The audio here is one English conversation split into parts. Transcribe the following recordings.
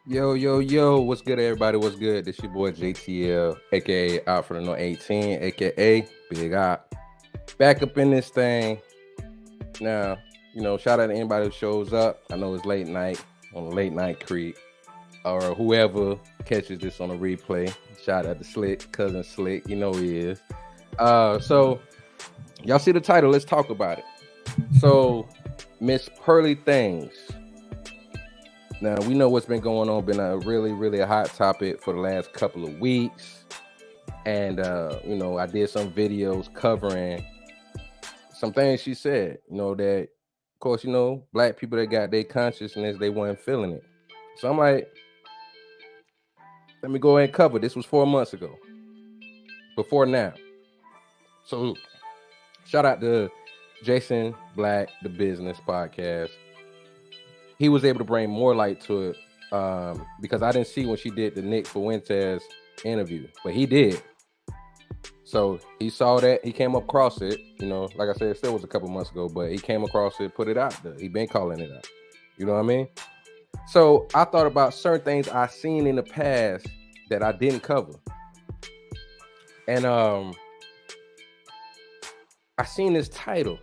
Yo, yo, yo, what's good, everybody? What's good? This your boy JTL, aka Out for the No 18, aka Big Op. Back up in this thing. Now, shout out to anybody who shows up. I know it's late night on Late Night Creek, or whoever catches this on a replay. Shout out to Slick, cousin Slick, you know he is. So y'all see the title, let's talk about it. So, Miss Pearly Things. Now, we know what's been going on, been a really a hot topic for the last couple of weeks. And, I did some videos covering some things she said, that, of course, black people that got their consciousness, they weren't feeling it. So I'm like, let me go ahead and cover. This was 4 months ago, before now. So shout out to Jason Black, the Business Podcast. He was able to bring more light to it because I didn't see when she did the Nick Fuentes interview, but he did. So he saw that, he came across it, like I said, it still was a couple months ago, but he came across it, put it out there. He been calling it out. You know what I mean? So I thought about certain things I seen in the past that I didn't cover. And I seen this title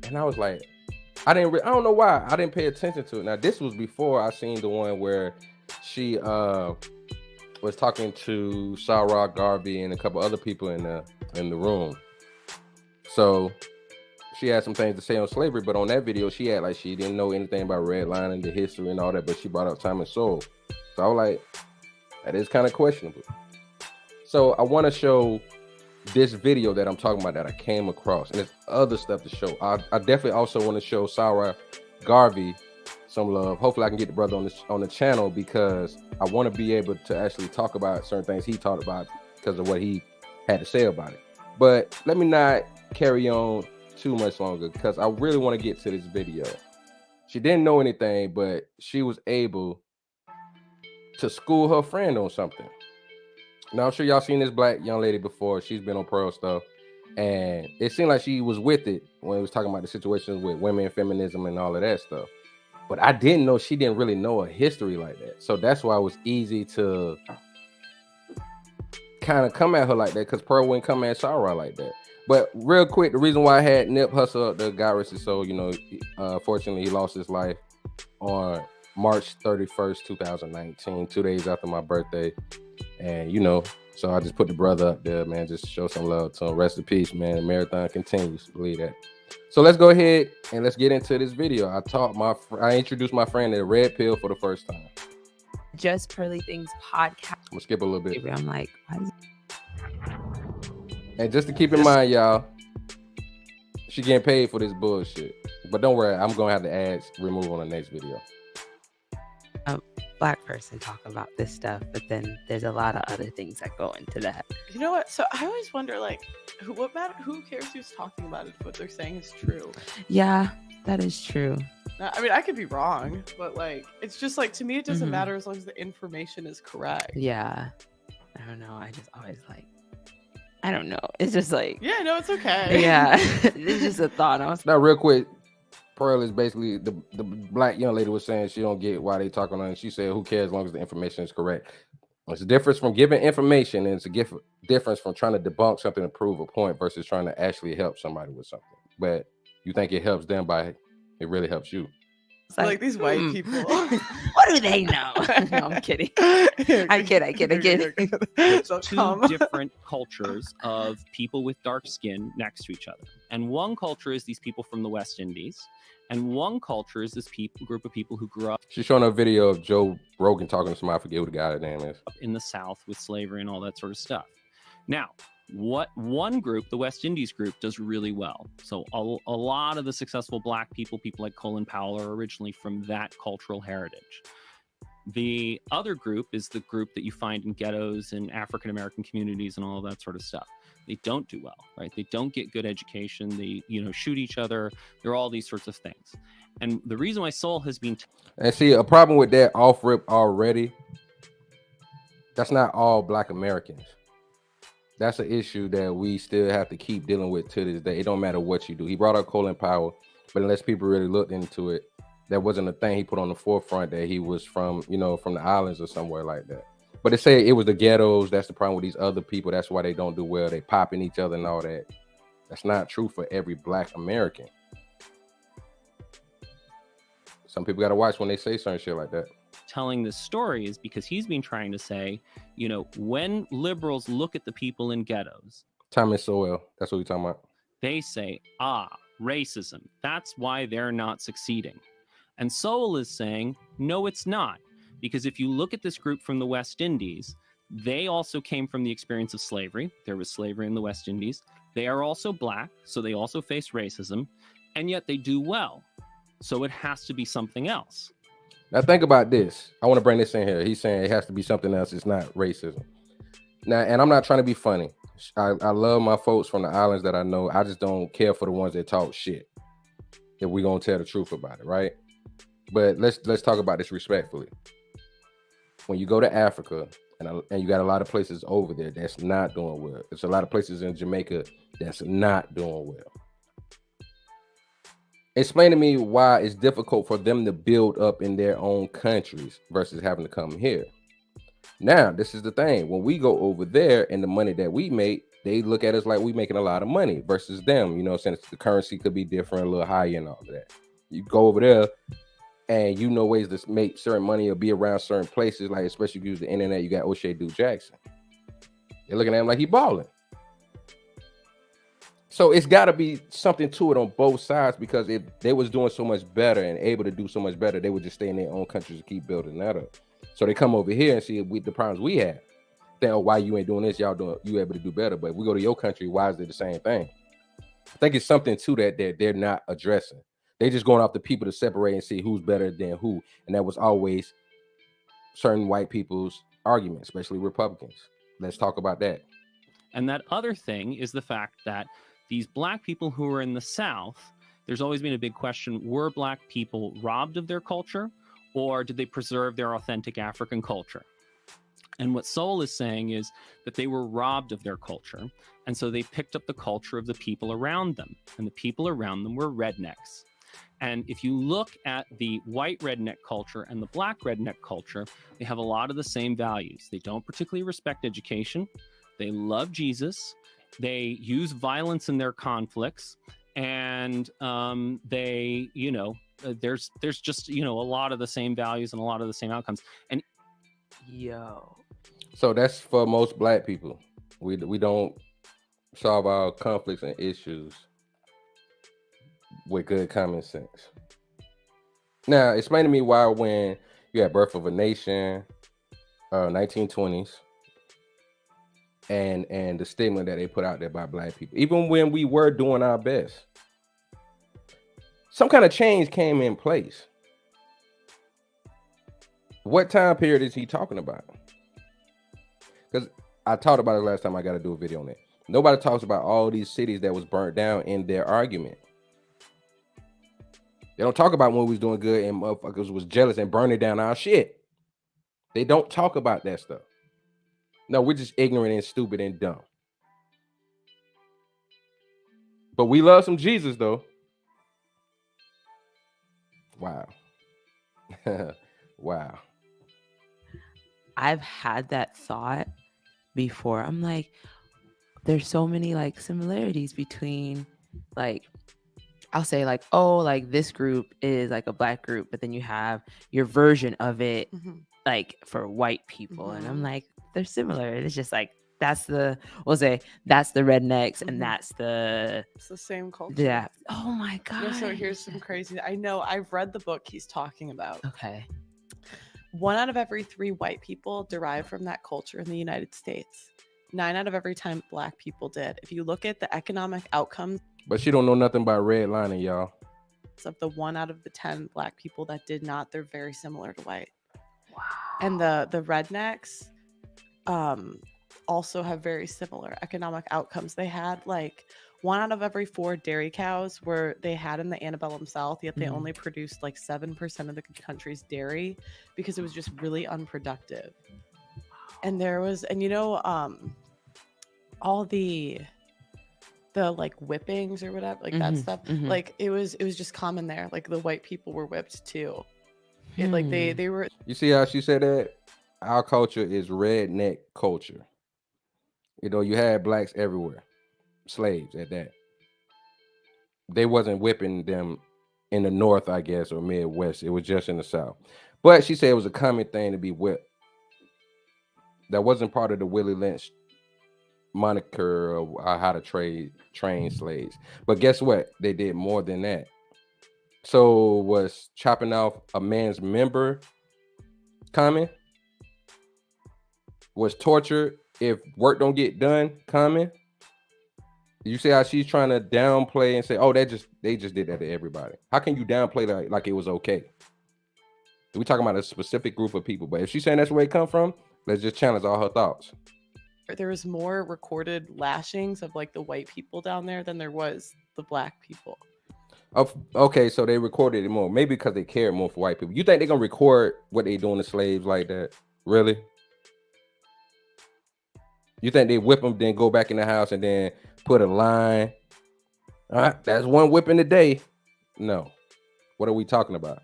and I was like, I don't know why I didn't pay attention to it. Now, this was before I seen the one where she was talking to Sarah Garvey and a couple other people in the room. So she had some things to say on slavery, but on that video, she had like she didn't know anything about redlining, the history and all that, but she brought up Time and Soul. So I was like, that is kind of questionable. So I want to show this video that I'm talking about that I came across, and there's other stuff to show. I definitely also want to show Sarah Garvey some love. Hopefully I can get the brother on the channel because I want to be able to actually talk about certain things he talked about because of what he had to say about it. But let me not carry on too much longer because I really want to get to this video. She didn't know anything, but she was able to school her friend on something. Now, I'm sure y'all seen this black young lady before. She's been on Pearl stuff. And it seemed like she was with it when it was talking about the situations with women, feminism, and all of that stuff. But I didn't know she didn't really know a history like that. So that's why it was easy to kind of come at her like that because Pearl wouldn't come at Sarah like that. But real quick, the reason why I had Nip Hustle up, the guy rest his soul, fortunately, he lost his life on March 31st, 2019, 2 days after my birthday. And, so I just put the brother up there, man, just show some love to him. Rest in peace, man. The marathon continues. Believe that. So let's go ahead and let's get into this video. I introduced my friend to Red Pill for the first time. Just Pearly Things podcast. I'm gonna skip a little bit. I'm like, what? And just to keep in mind, y'all, she getting paid for this bullshit. But don't worry, I'm gonna have the ads removed on the next video. A black person talk about this stuff, but then there's a lot of other things that go into that. You know what? So I always wonder, like, who cares who's talking about it if what they're saying is true? Yeah, that is true. Now, I mean, I could be wrong, but like, it's just like, to me, it doesn't matter as long as the information is correct. Yeah. I don't know. I just always like, I don't know. It's just like, yeah, no, it's okay. Yeah. It's just a thought. Now, real quick, Pearl is basically the black young lady was saying she don't get why they talking on it. She said, who cares as long as the information is correct. It's a difference from giving information, and it's a difference from trying to debunk something to prove a point versus trying to actually help somebody with something. But you think it helps them by it really helps you. Like these white people. What do they know? No, I'm kidding. I kid. So two different cultures of people with dark skin next to each other. And one culture is these people from the West Indies. And one culture is this group of people who grew up. She's showing a video of Joe Rogan talking to somebody. I forget who the guy's name is. In the South with slavery and all that sort of stuff. Now, what one group, the West Indies group, does really well. So a lot of the successful black people like Colin Powell, are originally from that cultural heritage. The other group is the group that you find in ghettos and African-American communities and all of that sort of stuff. They don't do well, right? They don't get good education. They, shoot each other. There are all these sorts of things. And the reason why Soul has been... And see, a problem with that off rip already, that's not all black Americans. That's an issue that we still have to keep dealing with to this day. It don't matter what you do. He brought up Colin Powell, but unless people really looked into it, That wasn't a thing he put on the forefront that he was from, from the islands or somewhere like that. But they say it was the ghettos. That's the problem with these other people. That's why they don't do well. They popping each other and all that. That's not true for every Black American. Some people got to watch when they say certain shit like that. Telling this story is because he's been trying to say, when liberals look at the people in ghettos, Thomas Sowell, that's what we're talking about. They say, racism. That's why they're not succeeding. And Sowell is saying, no, it's not. Because if you look at this group from the West Indies, they also came from the experience of slavery. There was slavery in the West Indies. They are also Black, so they also face racism, and yet they do well. So it has to be something else. Now think about this. I want to bring this in here. He's saying it has to be something else. It's not racism. Now, and I'm not trying to be funny. I love my folks from the islands that I know. I just don't care for the ones that talk shit. If we're gonna tell the truth about it, right? But let's talk about this respectfully. When you go to Africa, and you got a lot of places over there that's not doing well. There's a lot of places in Jamaica that's not doing well. Explain to me why it's difficult for them to build up in their own countries versus having to come here. Now, this is the thing. When we go over there and the money that we make, they look at us like we making a lot of money versus them, since the currency could be different, a little higher and all of that. You go over there and ways to make certain money or be around certain places, like especially if you use the internet, you got O'Shea Duke Jackson. They're looking at him like he balling. So it's got to be something to it on both sides, because if they was doing so much better and able to do so much better, they would just stay in their own countries to keep building that up. So they come over here and see the problems we have. Think, why you ain't doing this? You able to do better. But if we go to your country, why is it the same thing? I think it's something to that they're not addressing. They just going off the people to separate and see who's better than who. And that was always certain white people's argument, especially Republicans. Let's talk about that. And that other thing is the fact that these Black people who are in the South, there's always been a big question, were Black people robbed of their culture, or did they preserve their authentic African culture? And what Sowell is saying is that they were robbed of their culture, and so they picked up the culture of the people around them, and the people around them were rednecks. And if you look at the white redneck culture and the Black redneck culture, they have a lot of the same values. They don't particularly respect education. They love Jesus. They use violence in their conflicts. And they, there's just, a lot of the same values and a lot of the same outcomes. And so that's for most Black people. We don't solve our conflicts and issues with good common sense. Now, explain to me why when you had Birth of a Nation, 1920s, and the stigma that they put out there by Black people, even when we were doing our best, some kind of change came in place. What time period is he talking about? Because I talked about it last time. I got to do a video on it. Nobody talks about all these cities that was burnt down in their argument. They don't talk about when we was doing good and motherfuckers was jealous and burning down our shit. They don't talk about that stuff. No, we're just ignorant and stupid and dumb. But we love some Jesus, though. Wow. Wow. I've had that thought before. I'm like, there's so many similarities between I'll say this group is a Black group, but then you have your version of it for white people. And I'm like, they're similar. It's just that's the rednecks and it's the same culture. Yeah. Oh my God. Yeah, so here's some crazy. I know I've read the book he's talking about. Okay. 1 out of every 3 white people derived from that culture in the United States. 9 out of every 10 Black people did. If you look at the economic outcomes, but she don't know nothing about redlining, y'all. Of the 1 out of the 10 Black people that did not, they're very similar to white. Wow. And the rednecks also have very similar economic outcomes. They had 1 out of every 4 dairy cows they had in the antebellum South, yet they only produced 7% of the country's dairy because it was just really unproductive. And there was, all the the like whippings or whatever, like that Mhm, stuff. mhm. Like it was just common there. Like the white people were whipped too. Like they were. You see how she said that? Our culture is redneck culture. You know, you had blacks everywhere, slaves at that. They wasn't whipping them in the north, I guess, or Midwest. It was just in the south. But she said it was a common thing to be whipped. That wasn't part of the Willie Lynch moniker of how to train slaves. But guess what? They did more than that. So was chopping off a man's member common? Was torture if work don't get done common? You see how she's trying to downplay and say, "Oh, they just did that to everybody." How can you downplay that like it was okay? We talking about a specific group of people, but if she's saying that's where it come from, let's just challenge all her thoughts. There was more recorded lashings of like the white people down there than there was the black people. Okay, so they recorded it more, maybe because they cared more for white people. You think they're gonna record what they doing to slaves like that? Really? You think they whip them, then go back in the house and then put a line? All right, that's one whipping a day. No. What are we talking about?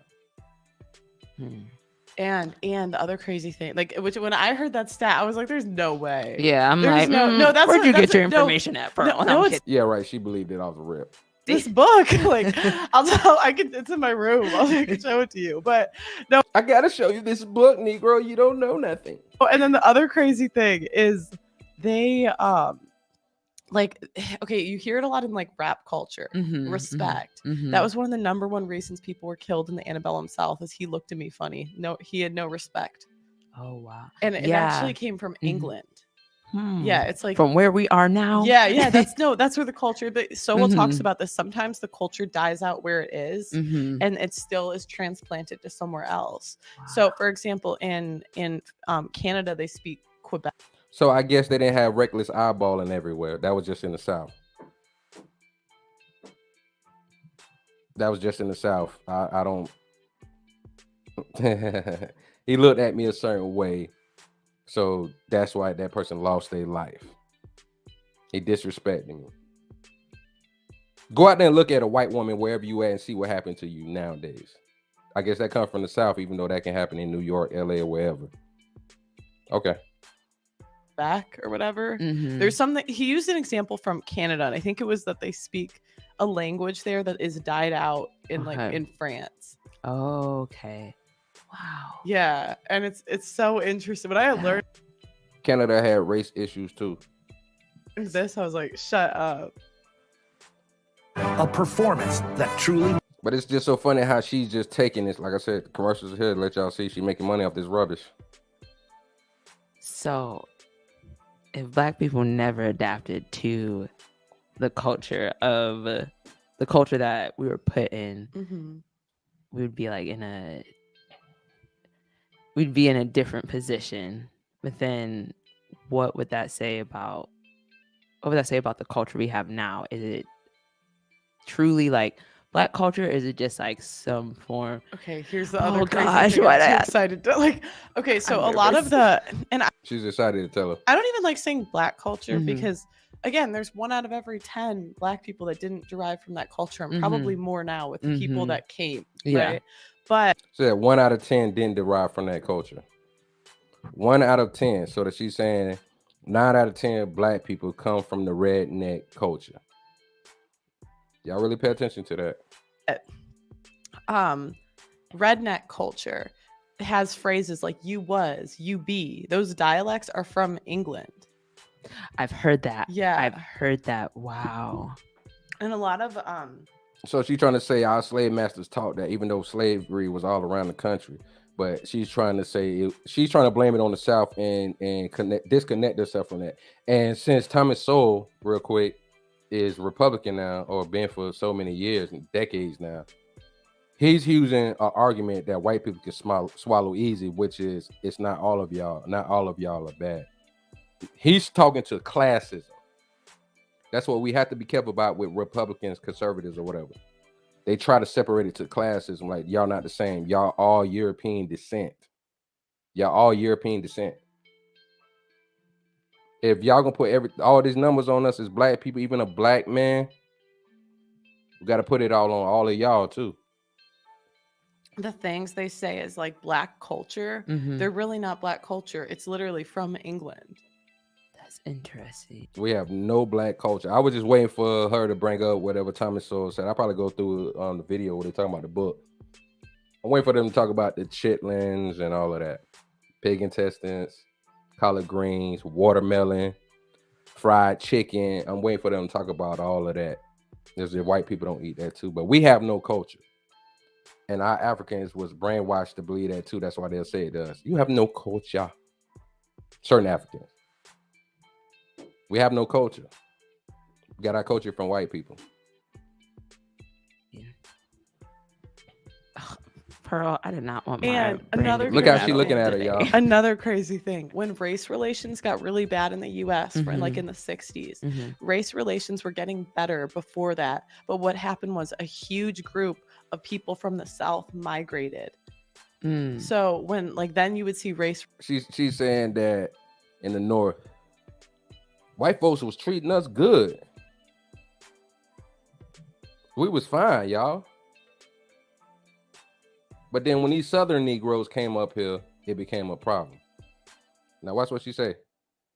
And the other crazy thing, like which when I heard that stat, I was like, "There's no way." Yeah, I'm There's like, no. That's where'd what- you that's get your what- no, information at, Pearl? no, I'm no, it's kidding. Yeah, right. She believed it off the rip. this book. Like I'll tell. I can. It's in my room. I can show it to you. But no. I gotta show you this book, Negro. You don't know nothing. And then the other crazy thing is they like okay, you hear it a lot in like rap culture. Mhm, Respect. mhm. That was one of the number one reasons people were killed in the antebellum South. Is he looked at me funny. No, he had no respect, Oh wow. and it Yeah. actually came from England. Yeah, it's like from where we are now. yeah. That's where the culture. But Sowell talks Mhm. about this. Sometimes the culture dies out where it is, Mhm. and it still is transplanted to somewhere else. So, for example, in Canada, they speak Quebec. So I guess they didn't have reckless eyeballing everywhere. That was just in the South. That was just in the South. I don't. He looked at me a certain way, so that's why that person lost their life. He disrespected me. Go out there and look at a white woman wherever you at and see what happened to you nowadays. I guess that comes from the South, even though that can happen in New York, LA, or wherever. Okay. Back or whatever. Mhm. There's something he used an example from Canada, and I think it was that they speak a language there that is died out in like Okay. in France. Okay. Wow. Yeah, and it's so interesting. When I had learned Canada had race issues too. this, I was like, shut up. A performance that truly But it's just so funny how she's just taking this. Like I said, the commercials are here to let y'all see she making money off this rubbish. So, if Black people never adapted to the culture that we were put in, Mm-hmm. we would be like we'd be in a different position. But then, what would that say about the culture we have now? Is it truly like Black culture? Is it just like some form? Okay, here's the Oh, other crazy gosh, thing. why'd I I'm too ask? excited to like. Okay, so I'm a lot of the and She's excited to tell her. I don't even like saying Black culture Mhm. because again, there's 1 out of every 10 Black people that didn't derive from that culture, and probably more now with the people Mhm. that came. Yeah. Right? But Said 1 out of 10 didn't derive from that culture. 1 out of 10. So that she's saying 9 out of 10 Black people come from the redneck culture. Y'all really pay attention to that. redneck culture has phrases like "you was," "you be." Those dialects are from England. I've heard that. Yeah. I've heard that. Wow. And a lot of So she's trying to say our slave masters taught that, even though slavery was all around the country. But she's trying to say she's trying to blame it on the South and disconnect herself from that. And since Thomas Sowell, real quick, is Republican now, or been for so many years and decades now, he's using an argument that white people can swallow easy, which is it's not all of y'all. Not all of y'all are bad. He's talking to classism. That's what we have to be careful about with Republicans, conservatives, or whatever. They try to separate it to classism, like y'all not the same. Y'all all European descent. Y'all all European descent. if y'all gonna put all these numbers on us as black people, even a black man, we got to put it all on all of y'all too. The things they say is like black culture. Mhm. They're really not black culture. It's literally from England. That's interesting. We have no black culture. I was just waiting for her to bring up whatever Thomas Sowell said. I'll probably go through it on the video where they talking about the book. I'm waiting for them to talk about the chitlins and all of that. Pig intestines, collard greens, watermelon, fried chicken. I'm waiting for them to talk about all of that. Because the white people don't eat that too. But we have no culture. And our Africans was brainwashed to believe that too. That's why they'll say it to us. You have no culture. Certain Africans. We have no culture. We got our culture from white people. Pearl, I did not want my And brain another to Look be how crazy she rattled looking at her, today. y'all. Another crazy thing. When race relations got really bad in the US, like Mhm. in the 60s, Mhm. race relations were getting better before that. But what happened was a huge group of people from the South migrated. Mm. So when then you would see race She's saying that in the North, white folks was treating us good. We was fine, y'all. But then when these Southern Negroes came up here, it became a problem. Now watch what she say.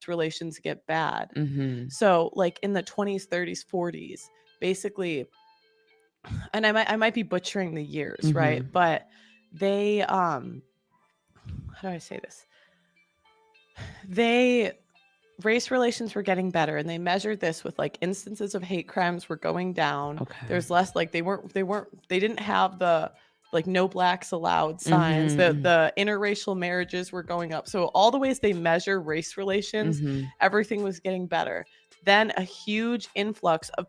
relations get bad. Mhm. So like in the 20s, 30s, 40s, basically, and I might be butchering the years, right? Mhm. But they how do I say this? Race relations were getting better, and they measured this with like instances of hate crimes were going down. Okay. There's less they didn't have the like no blacks allowed signs. Mhm. The interracial marriages were going up. So all the ways they measure race relations, Mhm. everything was getting better. Then a huge influx of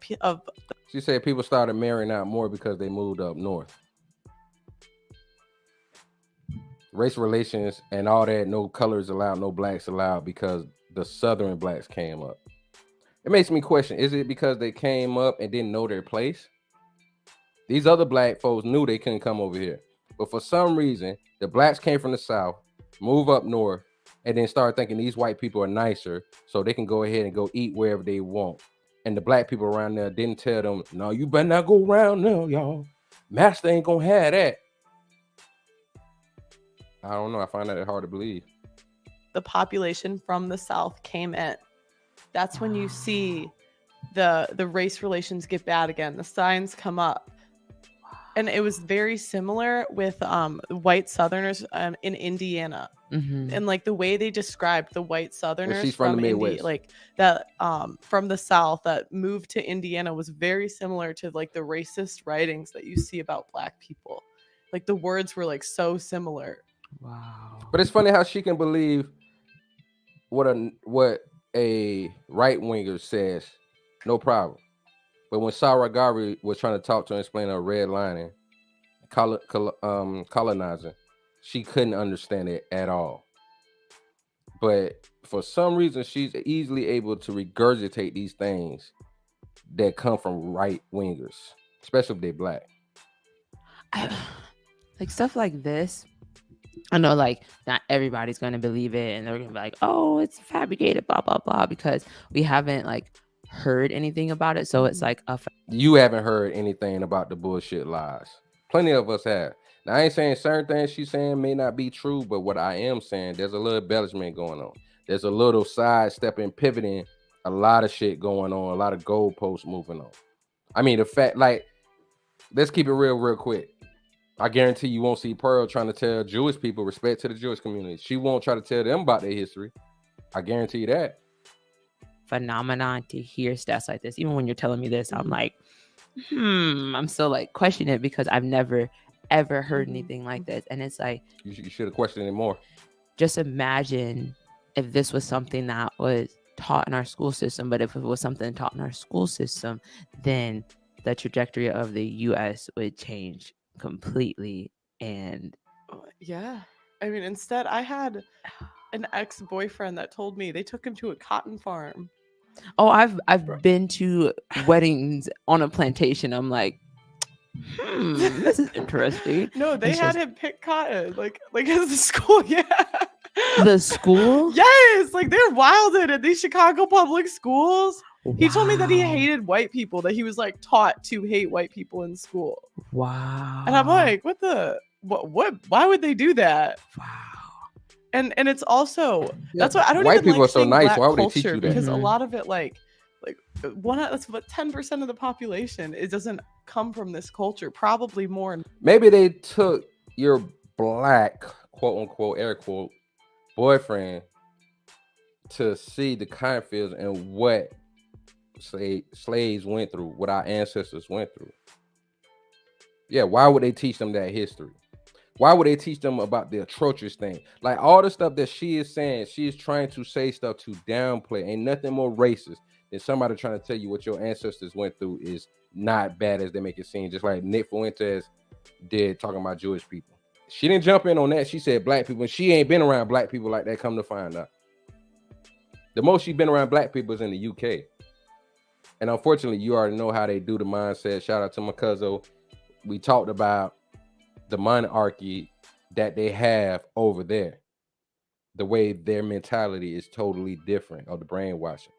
She said people started marrying out more because they moved up north. Race relations and all that, no colors allowed, no blacks allowed, because the Southern blacks came up. It makes me question, is it because they came up and didn't know their place? These other black folks knew they couldn't come over here. But for some reason, the blacks came from the South, move up north, and then start thinking these white people are nicer, so they can go ahead and go eat wherever they want. And the black people around there didn't tell them, no, you better not go around now, y'all. Master ain't gonna have that. I don't know. I find that hard to believe. the population from the South came in. That's when you see the race relations get bad again. The signs come up. And it was very similar with white Southerners in Indiana. Mhm. And like the way they described the white Southerners she's from the Midwest. like that from the South that moved to Indiana was very similar to like the racist writings that you see about black people. Like the words were like so similar. Wow. But it's funny how she can believe what a right winger says, no problem. But when Sarah Garvey was trying to talk to her and explain her redlining, colonizing, she couldn't understand it at all. But for some reason, she's easily able to regurgitate these things that come from right wingers, especially if they're black. Like stuff like this, I know like not everybody's gonna believe it, and they're gonna be like, "Oh, it's fabricated," blah blah blah, because we haven't like heard anything about it. So it's like You haven't heard anything about the bullshit lies. Plenty of us have. Now, I ain't saying certain things she's saying may not be true, but what I am saying, there's a little embellishment going on. There's a little sidestepping, pivoting, a lot of shit going on, a lot of goalposts moving on. I mean, the fact, like, let's keep it real quick. I guarantee you won't see Pearl trying to tell Jewish people respect to the Jewish community. She won't try to tell them about their history. I guarantee you that. phenomenon to hear stats like this. Even when you're telling me this, I'm like, I'm still like questioning it because I've never ever heard anything like this. And it's like, You should have questioned it more. just imagine if this was something that was taught in our school system. But if it was something taught in our school system, then the trajectory of the US would change completely. And Yeah. I mean, instead I had an ex-boyfriend that told me they took him to a cotton farm. oh, I've been to weddings on a plantation. I'm like, this is interesting. No, they It's had just- him pick cotton, like as the school. Yeah. The school? Yes, like they're wilded at these Chicago public schools. He told me that he Wow. hated white people, that he was like taught to hate white people in school. Wow. And I'm like, what why would they do that? wow. And it's also Yeah, that's why I don't white even people like are so saying nice. black Why would they teach culture, you that? because a Mhm. lot of it like that's what 10% of the population, it doesn't come from this culture, probably more. Maybe they took your black, quote unquote, air quote, boyfriend to see the conflicts and what slaves went through, what our ancestors went through. Yeah, why would they teach them that history? Why would they teach them about the atrocious thing? Like all the stuff that she is saying, she is trying to say stuff to downplay. Ain't nothing more racist than somebody trying to tell you what your ancestors went through is not bad as they make it seem. Just like Nick Fuentes did talking about Jewish people. She didn't jump in on that. She said black people. She ain't been around black people like that, come to find out. The most she's been around black people is in the UK. And unfortunately, you already know how they do the mindset. Shout out to my cousin. We talked about the monarchy that they have over there. The way their mentality is totally different, or the brainwashing.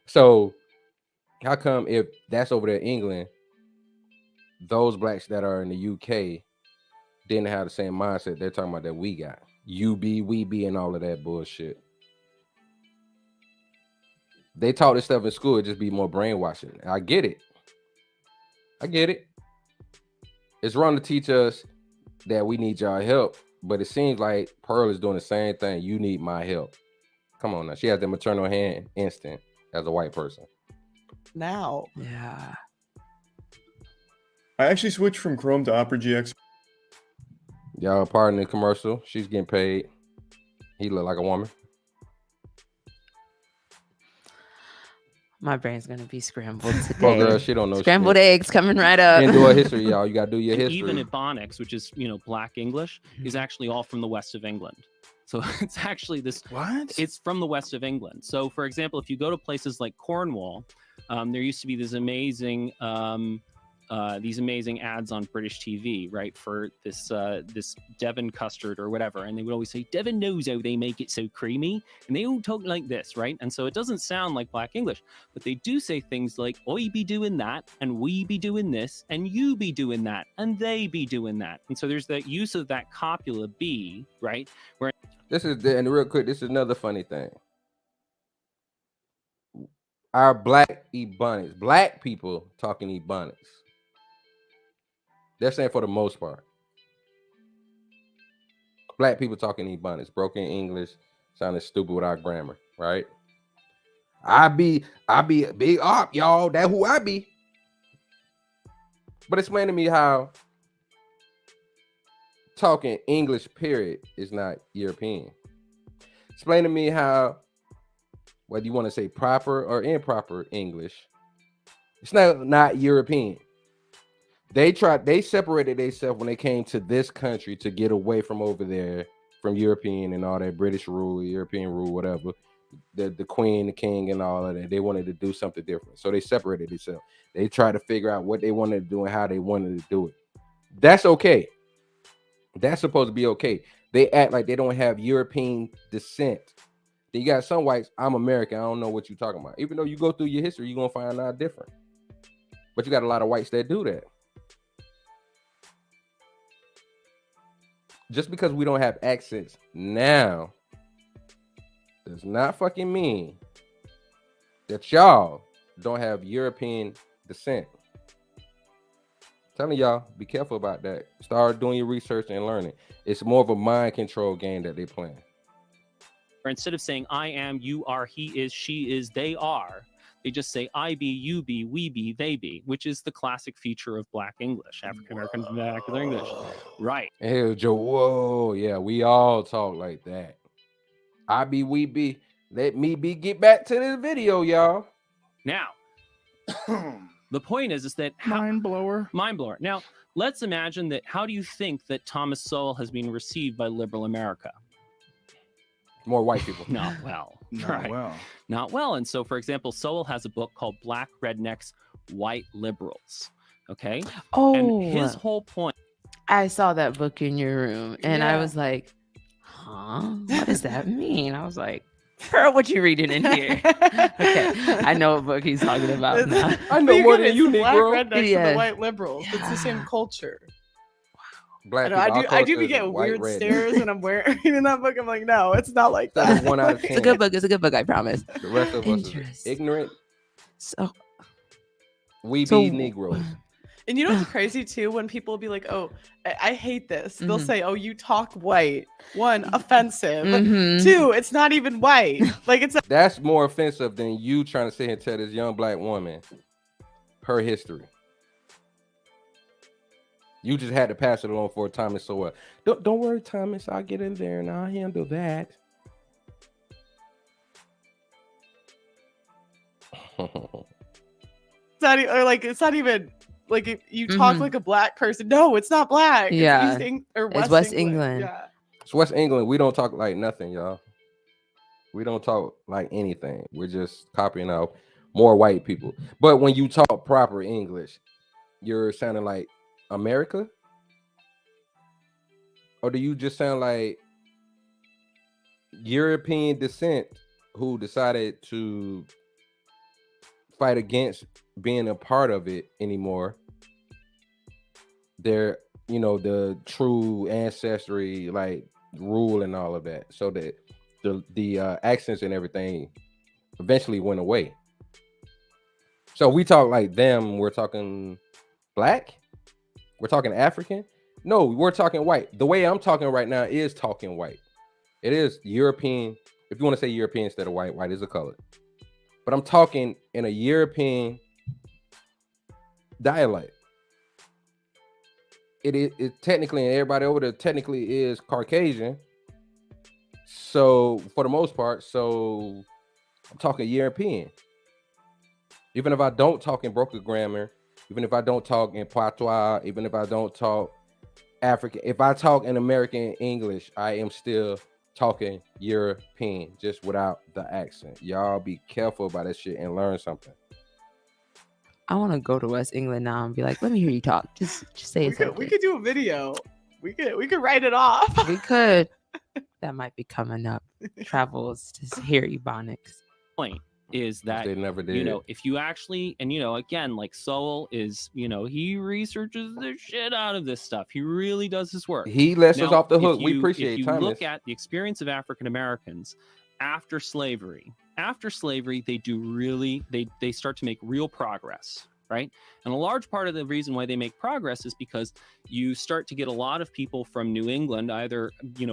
So how come if that's over there in England, those blacks that are in the UK didn't have the same mindset they're talking about that we got? You be, we be, and all of that bullshit. They taught this stuff in school, it just be more brainwashing. I get it. It's wrong to teach us that we need y'all help, but it seems like Pearl is doing the same thing. You need my help. Come on now. She has the maternal hand instinct as a white person. Now Yeah. I actually switched from Chrome to Opera GX. Y'all pardon the commercial. She's getting paid. He look like a woman. My brain's gonna be scrambled today. Poor girl, she don't know Scrambled shit. eggs coming right up. Can't do her history, y'all. You gotta do your And history. even Ebonics, which is Black English, is actually all from the west of England. So it's actually this. What? It's from the west of England. So, for example, if you go to places like Cornwall, there used to be these amazing ads on British TV, right, for this Devon custard or whatever, and they would always say Devon knows how they make it so creamy, and they all talk like this, right? And so it doesn't sound like Black English, but they do say things like "I be doing that," and "we be doing this," and "you be doing that," and "they be doing that," and so there's that use of that copula "be," right? Where And real quick, this is another funny thing. Our black Ebonics, black people talking Ebonics. They're saying for the most part. Black people talking Ebonics, broken English, sounding stupid without grammar, right? I be big up, y'all. That who I be. But explain to me how talking English, period, is not European. Explain to me how, whether you want to say proper or improper English, it's not European. They separated themselves when they came to this country to get away from over there, from European and all that British rule, European rule, whatever. The queen, the king, and all of that. They wanted to do something different. So they separated themselves. They tried to figure out what they wanted to do and how they wanted to do it. That's okay. That's supposed to be okay. They act like they don't have European descent. Then you got some whites, I'm American, I don't know what you're talking about. Even though you go through your history, you're going to find out different. But you got a lot of whites that do that. Just because we don't have accents now does not fucking mean that y'all don't have European descent. Telling y'all, be careful about that. Start doing your research and learning. It's more of a mind control game that they playing. or instead of saying I am, you are, he is, she is, they are, they just say I be, you be, we be, they be, which is the classic feature of Black English, African American vernacular English. Right. And here's Joe, whoa, yeah, we all talk like that. I be, we be, let me be, get back to this video, y'all. Now, the point is that Mind blower. mind blower. Now, let's imagine that. How do you think that Thomas Sowell has been received by liberal America? More white people. Not well. Not Right. well. Not well. And so, for example, Sowell has a book called Black Rednecks, White Liberals. Okay. Oh, And his whole point. I saw that book in your room and I Yeah. was like, huh? What does that mean? I was like, girl, what you reading in here? Okay, I know what book he's talking about now. I know But more again, than it's you, the black Negro. rednecks and Yeah. the white liberals. It's the same Yeah. culture. Black I people, do. our I do culture be is getting white weird red. stares when I'm reading that book. I'm like, no, it's not like Instead that. of 1 out of It's a 10. good book. It's a good book. I promise. The rest of us is Interesting. ignorant. So, We so be Negroes. And you know what's crazy too? When people be like, "Oh, I hate this," they'll Mhm. say, "Oh, you talk white." One, offensive. Mhm. Two, it's not even white. Like it's That's more offensive than you trying to sit here and tell this young black woman her history. You just had to pass it along for Thomas. So what? Don't worry, Thomas. I'll get in there and I'll handle that. not or like it's not even like if you talk Mhm. like a black person. No, it's not black. Yeah. It's or It's West England. Yeah. It's West England. We don't talk like nothing, y'all. We don't talk like anything. We're just copying out more white people. But when you talk proper English, you're sounding like America? Or do you just sound like European descent who decided to fight against being a part of it anymore? They're, the true ancestry, like rule and all of that. So that the accents and everything eventually went away. So we talk like them. We're talking black. We're talking African. No, we're talking white. The way I'm talking right now is talking white. It is European. If you want to say European instead of white, white is a color. But I'm talking in a European dialect. It technically, and everybody over there technically is Caucasian. So for the most part, so I'm talking European. Even if I don't talk in broken grammar, even if I don't talk in patois, even if I don't talk African, if I talk in American English, I am still talking European, just without the accent. Y'all be careful about that shit and learn something. I want to go to West England now and be like, let me hear you talk. Just say We something. could do a video. We could write it off. We could. That might be coming up. Travels to hear Ebonics. Point is that They never did. if you actually, and again, like Soul is, he researches the shit out of this stuff. He really does his work. He lets us Now, off the if hook. We you- appreciate if you Thomas. look at the experience of African Americans after slavery, they do really, they start to make real progress, right? And a large part of the reason why they make progress is because you start to get a lot of people from New England, either,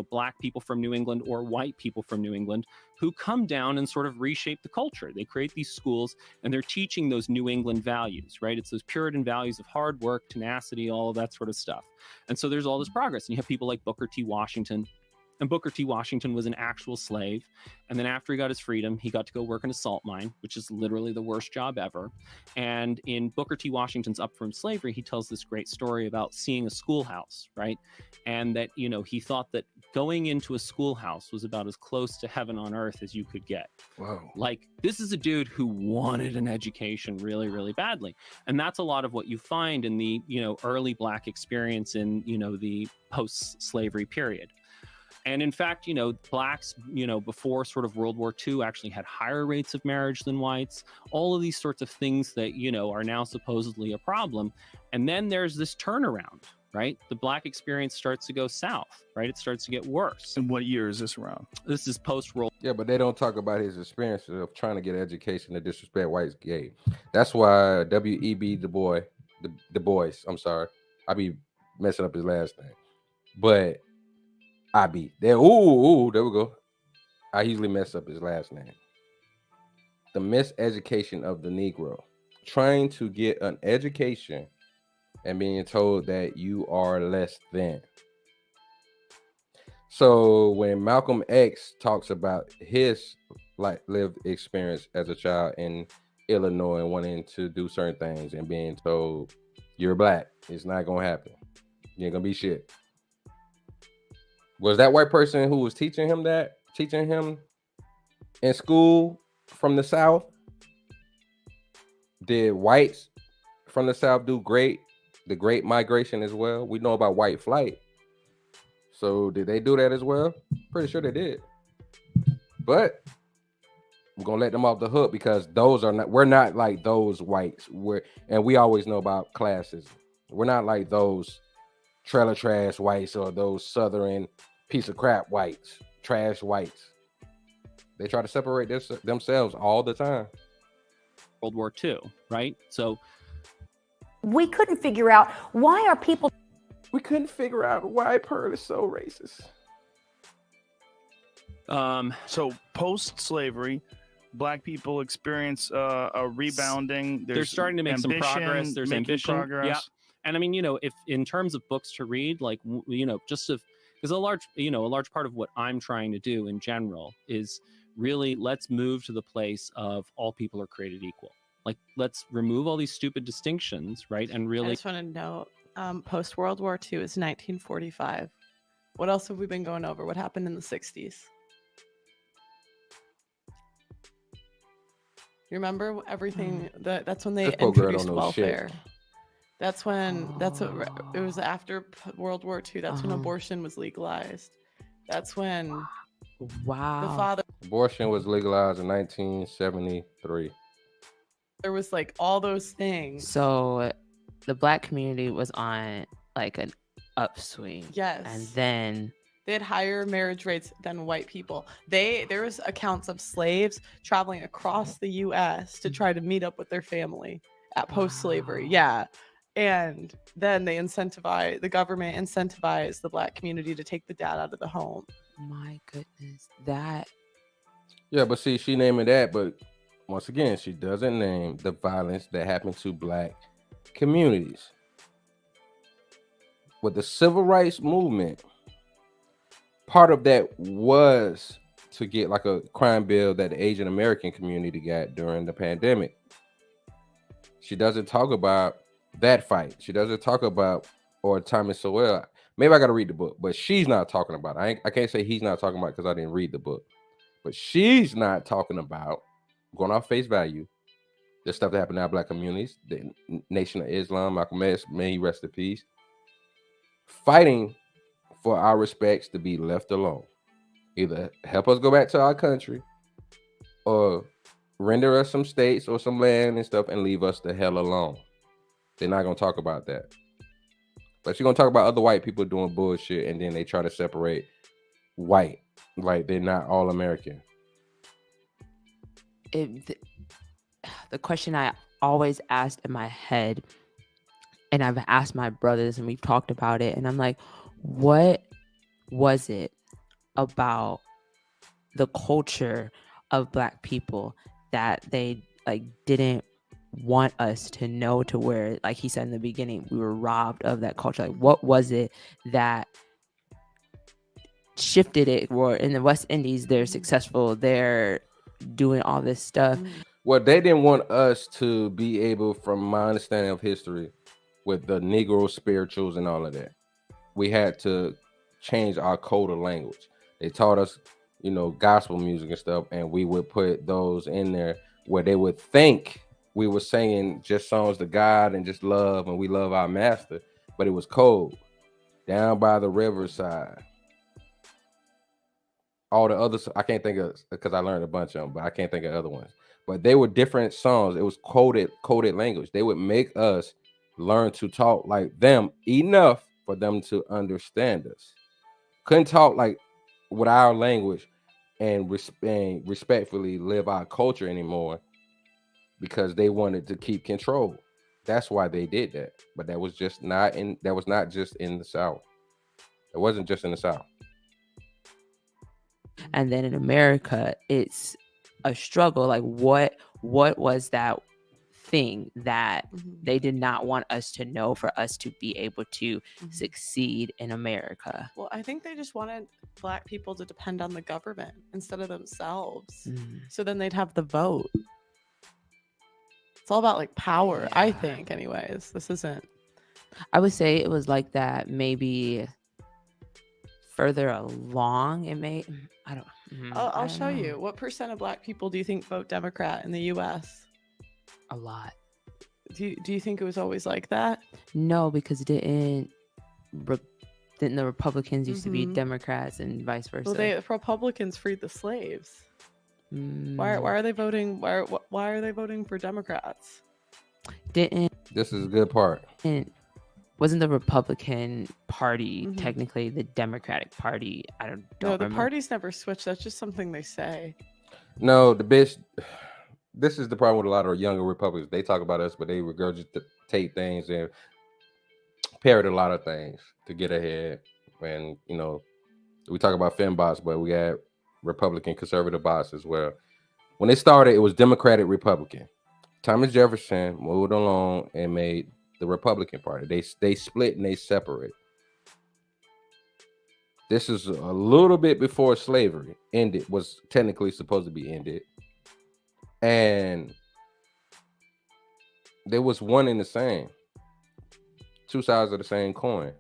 black people from New England or white people from New England, who come down and sort of reshape the culture. They create these schools and they're teaching those New England values, right? It's those Puritan values of hard work, tenacity, all of that sort of stuff. And so there's all this progress. And you have people like Booker T. Washington. And Booker T. Washington was an actual slave. And then after he got his freedom, he got to go work in a salt mine, which is literally the worst job ever. And in Booker T. Washington's Up From Slavery, he tells this great story about seeing a schoolhouse, right? And that, he thought that going into a schoolhouse was about as close to heaven on earth as you could get. Whoa. Like, this is a dude who wanted an education really, really badly. And that's a lot of what you find in the, early black experience in, the post-slavery period. And in fact, blacks, before sort of World War II actually had higher rates of marriage than whites, all of these sorts of things that, are now supposedly a problem. And then there's this turnaround, right? The black experience starts to go south, right? It starts to get worse. And what year is this around? This is post-World. Yeah, but they don't talk about his experiences of trying to get education to disrespect whites gay. That's why W.E.B. Du Bois, I'm sorry. I be messing up his last name. But I be there. Ooh, there we go. I usually mess up his last name. The miseducation of the Negro. Trying to get an education and being told that you are less than. So when Malcolm X talks about his lived experience as a child in Illinois and wanting to do certain things and being told you're black, it's not gonna happen. You ain't gonna be shit. Was that white person who was teaching him in school from the South? Did whites from the South do the Great Migration as well? We know about white flight. So did they do that as well? Pretty sure they did. But I'm gonna let them off the hook because we're not like those whites. And we always know about classism. We're not like those trailer trash whites or those southern piece of crap whites, trash whites. They try to separate themselves all the time. World War II, right? So We couldn't figure out why are people. We couldn't figure out why Pearl is so racist. So post-slavery, Black people experience a rebounding. they're starting to make some progress. There's making ambition. progress. Yeah. And I mean, if in terms of books to read, like, just because a large part of what I'm trying to do in general is really let's move to the place of all people are created equal. Like, let's remove all these stupid distinctions, right? And I really, just want to note, post World War II is 1945. What else have we been going over? What happened in the 60s? You remember everything? That's when they This poor girl introduced don't know shit. welfare. That's when. That's what it was after World War II. That's when Uh-huh. abortion was legalized. That's when Wow. the father Abortion was legalized in 1973. there was like all those things. So the Black community was on like an upswing. Yes. And then They had higher marriage rates than white people. There was accounts of slaves traveling across the U.S. to try to meet up with their family at post-slavery. Wow. Yeah, and then the government incentivized the Black community to take the dad out of the home. my goodness, that Yeah, but see, she naming that, but once again, she doesn't name the violence that happened to Black communities. With the civil rights movement, part of that was to get like a crime bill that the Asian American community got during the pandemic. She doesn't talk about that fight. She doesn't talk about, or Thomas Sowell. Maybe I got to read the book, but she's not talking about it. I can't say he's not talking about it because I didn't read the book. But she's not talking about, going off face value, the stuff that happened in our Black communities, the Nation of Islam, Malcolm X, may he rest in peace, fighting for our respects to be left alone. Either help us go back to our country or render us some states or some land and stuff and leave us the hell alone. They're not going to talk about that. But you're going to talk about other white people doing bullshit and then they try to separate white. Like they're not all American. the question I always asked in my head, and I've asked my brothers and we've talked about it, and I'm like, what was it about the culture of Black people that they like didn't want us to know, to where, like he said in the beginning, we were robbed of that culture? Like, what was it that shifted it? Or in the West Indies, they're successful, they're doing all this stuff. Well, they didn't want us to be able, from my understanding of history, with the Negro spirituals and all of that, we had to change our code of language. They taught us, gospel music and stuff, and we would put those in there where they would think we were singing just songs to God and just love, and we love our master, but it was cold. Down by the riverside. All the others, I can't think of, because I learned a bunch of them, but I can't think of other ones. But they were different songs. It was coded language. They would make us learn to talk like them enough for them to understand us. Couldn't talk like with our language and respectfully live our culture anymore because they wanted to keep control. That's why they did that. But that was not just in the South. It wasn't just in the South. And then in America, it's a struggle. Like, what was that thing that they did not want us to know for us to be able to succeed in America? Well, I think they just wanted Black people to depend on the government instead of themselves. So then they'd have the vote. It's all about like power, I think, anyways. This isn't. I would say it was like that maybe further along. It may, I don't. I'll I show don't you. know. What percent of Black people do you think vote Democrat in the U.S.? A lot. Do you think it was always like that? No, because it didn't Didn't the Republicans used to be Mhm. Democrats and vice versa? Well, the Republicans freed the slaves. Why Mm, are they voting? Why are they voting for Democrats? didn't This is a good part. wasn't the Republican Party Mhm. technically the Democratic Party? I don't No, the remember. parties never switch. That's just something they say. No, the bitch. This is the problem with a lot of younger Republicans. They talk about us, but they regurgitate things and parrot a lot of things to get ahead. And we talk about fembots, but we got Republican conservative bots as well. When they started, it was Democratic Republican. Thomas Jefferson moved along and made the Republican Party. They split and they separate. This is a little bit before slavery ended, was technically supposed to be ended. And there was one in the same. Two sides of the same coin.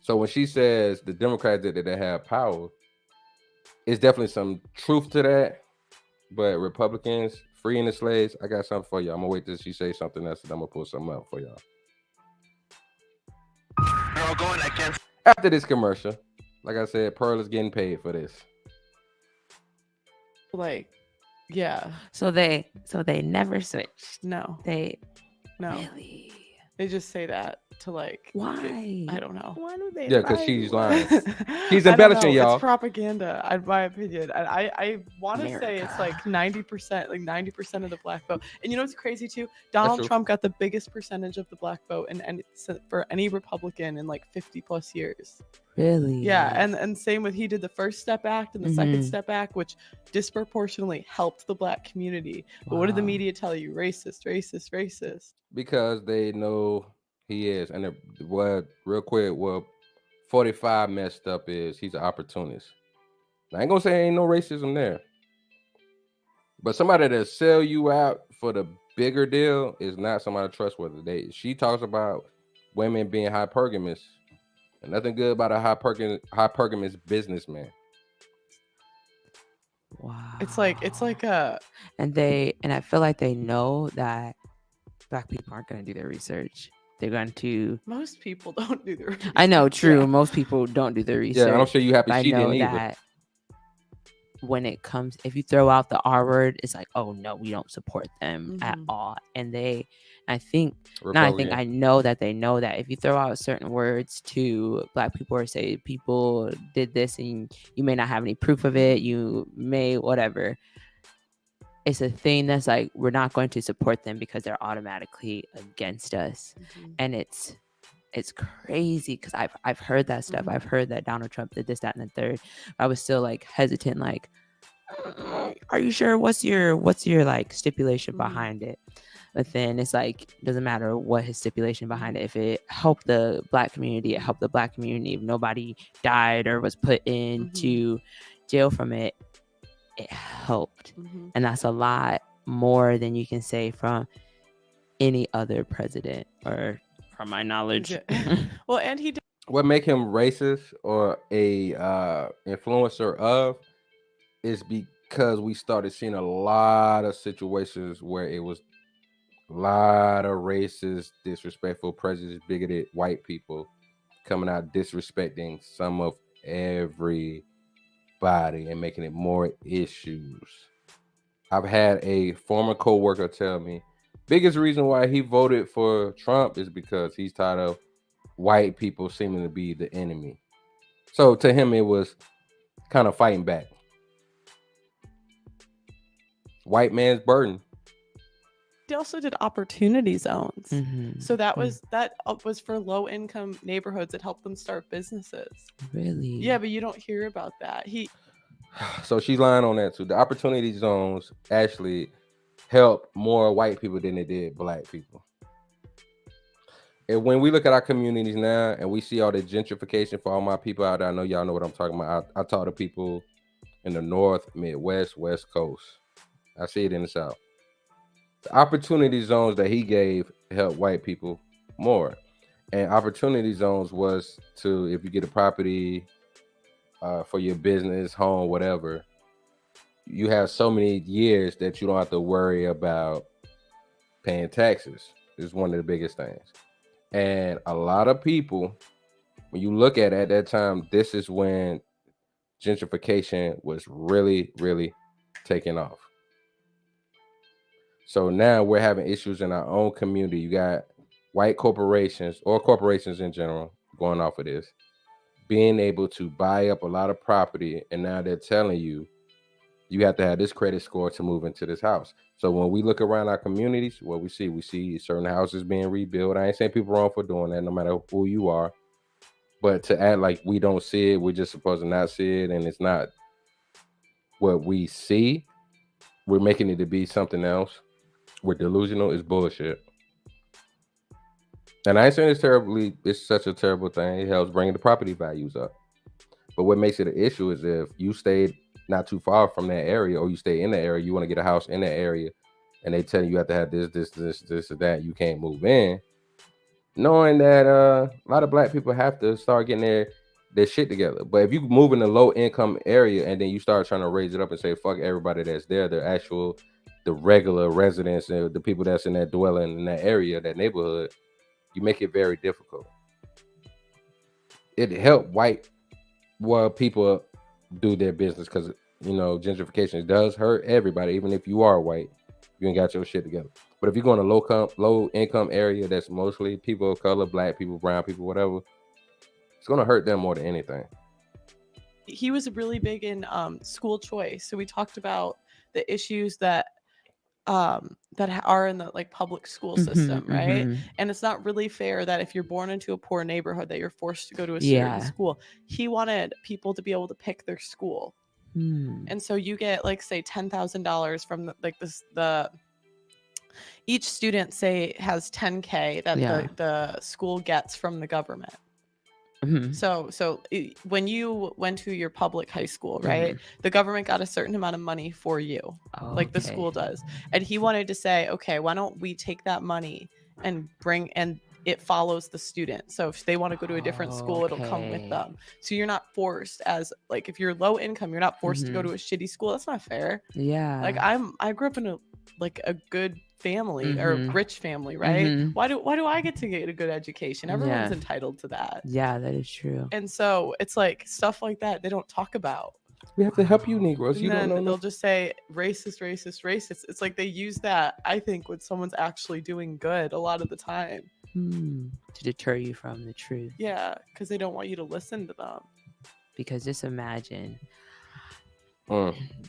So when she says the Democrats that they have power, it's definitely some truth to that. But Republicans freeing the slaves, I got something for you. I'm gonna wait till she say something else, and I'm gonna pull something up for y'all. After this commercial, like I said, Pearl is getting paid for this. Like, yeah, So they never switched. no, They no. really They just say that to like. why? I don't know. Why do they? Yeah, 'cause lie she's to lying. us? She's I don't embellishing, know. y'all. It's propaganda, in my opinion. And I want to say it's like America. 90%, like 90% of the black vote. And you know what's crazy too? Donald true. Trump got the biggest percentage of the black vote and for any Republican in like 50 plus years. Really? Yeah, and same with he did the First Step Act and the Second Mhm. Step Act, which disproportionately helped the black community. But what did the Wow. media tell you? Racist, racist, racist. Because they know he is. And what, real quick, what 45 messed up is he's an opportunist. I ain't gonna say ain't no racism there. But somebody that sell you out for the bigger deal is not somebody trustworthy. She talks about women being hypergamous. And nothing good about a hypergamous businessman. Wow. It's like a and I feel like they know that black people aren't going to do their research. They're going to. most people don't do the research. I know, true. Yeah. Most people don't do their research. Yeah, and I'm sure you happy but I she know didn't either. that when it comes, if you throw out the R word, it's like, oh no, we don't support them at Mhm. all. And I think Republican. I know that they know that if you throw out certain words to black people or say people did this and you may not have any proof of it, you may whatever. It's a thing that's like, we're not going to support them because they're automatically against us. Mhm. And it's crazy because I've heard that stuff. Mhm. I've heard that Donald Trump did this, that, and the third. I was still like hesitant, like, are you sure? What's your like stipulation Mhm. behind it? But then it's like, doesn't matter what his stipulation behind it. If it helped the black community, it helped the black community. If nobody died or was put into jail from it, it helped. Mhm. And that's a lot more than you can say from any other president, or from my knowledge. Yeah. Well, and he did. What make him racist or a influencer of is because we started seeing a lot of situations where it was a lot of racist, disrespectful, prejudiced, bigoted white people coming out disrespecting some of everybody and making it more issues. I've had a former co-worker tell me biggest reason why he voted for Trump is because he's tired of white people seeming to be the enemy. So to him, it was kind of fighting back. White man's burden. He also did opportunity zones. Mhm. So that was for low income neighborhoods that helped them start businesses. Really? Yeah, but you don't hear about that. So she's lying on that too. The opportunity zones actually help more white people than they did black people. And when we look at our communities now and we see all the gentrification for all my people out there, I know y'all know what I'm talking about. I talk to people in the North, Midwest, West Coast. I see it in the South. The opportunity zones that he gave help white people more. And opportunity zones was to, if you get a property for your business, home, whatever, you have so many years that you don't have to worry about paying taxes. Is one of the biggest things. And a lot of people, when you look at that time, this is when gentrification was really, really taking off. So now we're having issues in our own community. You got white corporations or corporations in general going off of this, being able to buy up a lot of property, and now they're telling you you have to have this credit score to move into this house. So when we look around our communities, what we see certain houses being rebuilt. I ain't saying people wrong for doing that, no matter who you are. But to act like we don't see it, we're just supposed to not see it, and it's not what we see. We're making it to be something else. We're delusional. Is bullshit. And I ain't saying it's such a terrible thing. It helps bring the property values up. But what makes it an issue is if you stayed not too far from that area, or you stay in the area, you want to get a house in that area, and they tell you have to have this, or that, you can't move in. Knowing that a lot of black people have to start getting their shit together. But if you move in a low income area and then you start trying to raise it up and say fuck everybody that's there, the regular residents and the people that's in that dwelling in that area, that neighborhood, you make it very difficult. It helped white people do their business, because gentrification does hurt everybody. Even if you are white, you ain't got your shit together. But if you go in a low income area that's mostly people of color, black people, brown people, whatever, it's gonna hurt them more than anything. He was really big in school choice. So we talked about the issues that are in the like public school system, right? And it's not really fair that if you're born into a poor neighborhood that you're forced to go to a certain school. He wanted people to be able to pick their school. And so you get like say $10,000 from the each student say has $10K that the school gets from the government. So when you went to your public high school, right, the government got a certain amount of money for you, like the school does. And he wanted to say, okay, why don't we take that money and it follows the student. So if they want to go to a different school, it'll come with them. So you're not forced, as like if you're low income, you're not forced to go to a shitty school. That's not fair. Yeah. Like I grew up in a good family or rich family, right? Why do I get to get a good education? Everyone's entitled to that. Yeah, that is true. And so it's like stuff like that they don't talk about. We have to help you Negroes. You don't know. They'll just say racist. It's like they use that, I think, when someone's actually doing good a lot of the time. To deter you from the truth. Yeah, because they don't want you to listen to them. Because just imagine,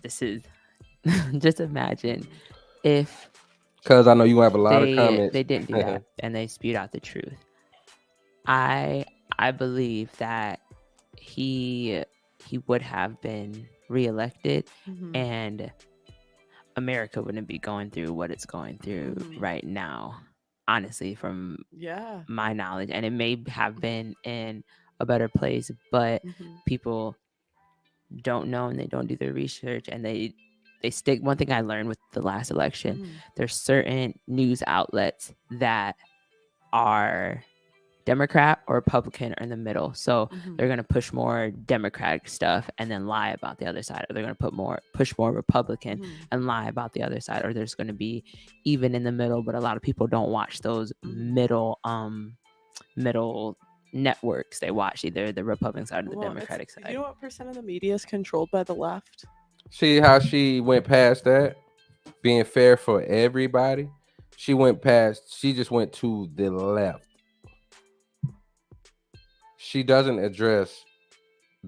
this is, just imagine if, because I know you have a lot of comments. They didn't do that, and they spewed out the truth. I believe that he would have been reelected, and America wouldn't be going through what it's going through right now. Honestly, from my knowledge, and it may have been in a better place, but people don't know and they don't do their research, and they stick. One thing I learned with the last election, there's certain news outlets that are Democrat or Republican or in the middle. So they're going to push more Democratic stuff and then lie about the other side, or they're going to push more Republican and lie about the other side, or there's going to be even in the middle, but a lot of people don't watch those middle networks. They watch either the Republican side or the Democratic side. You know what percent of the media is controlled by the left? See how she went past that, being fair for everybody. She just went to the left. She doesn't address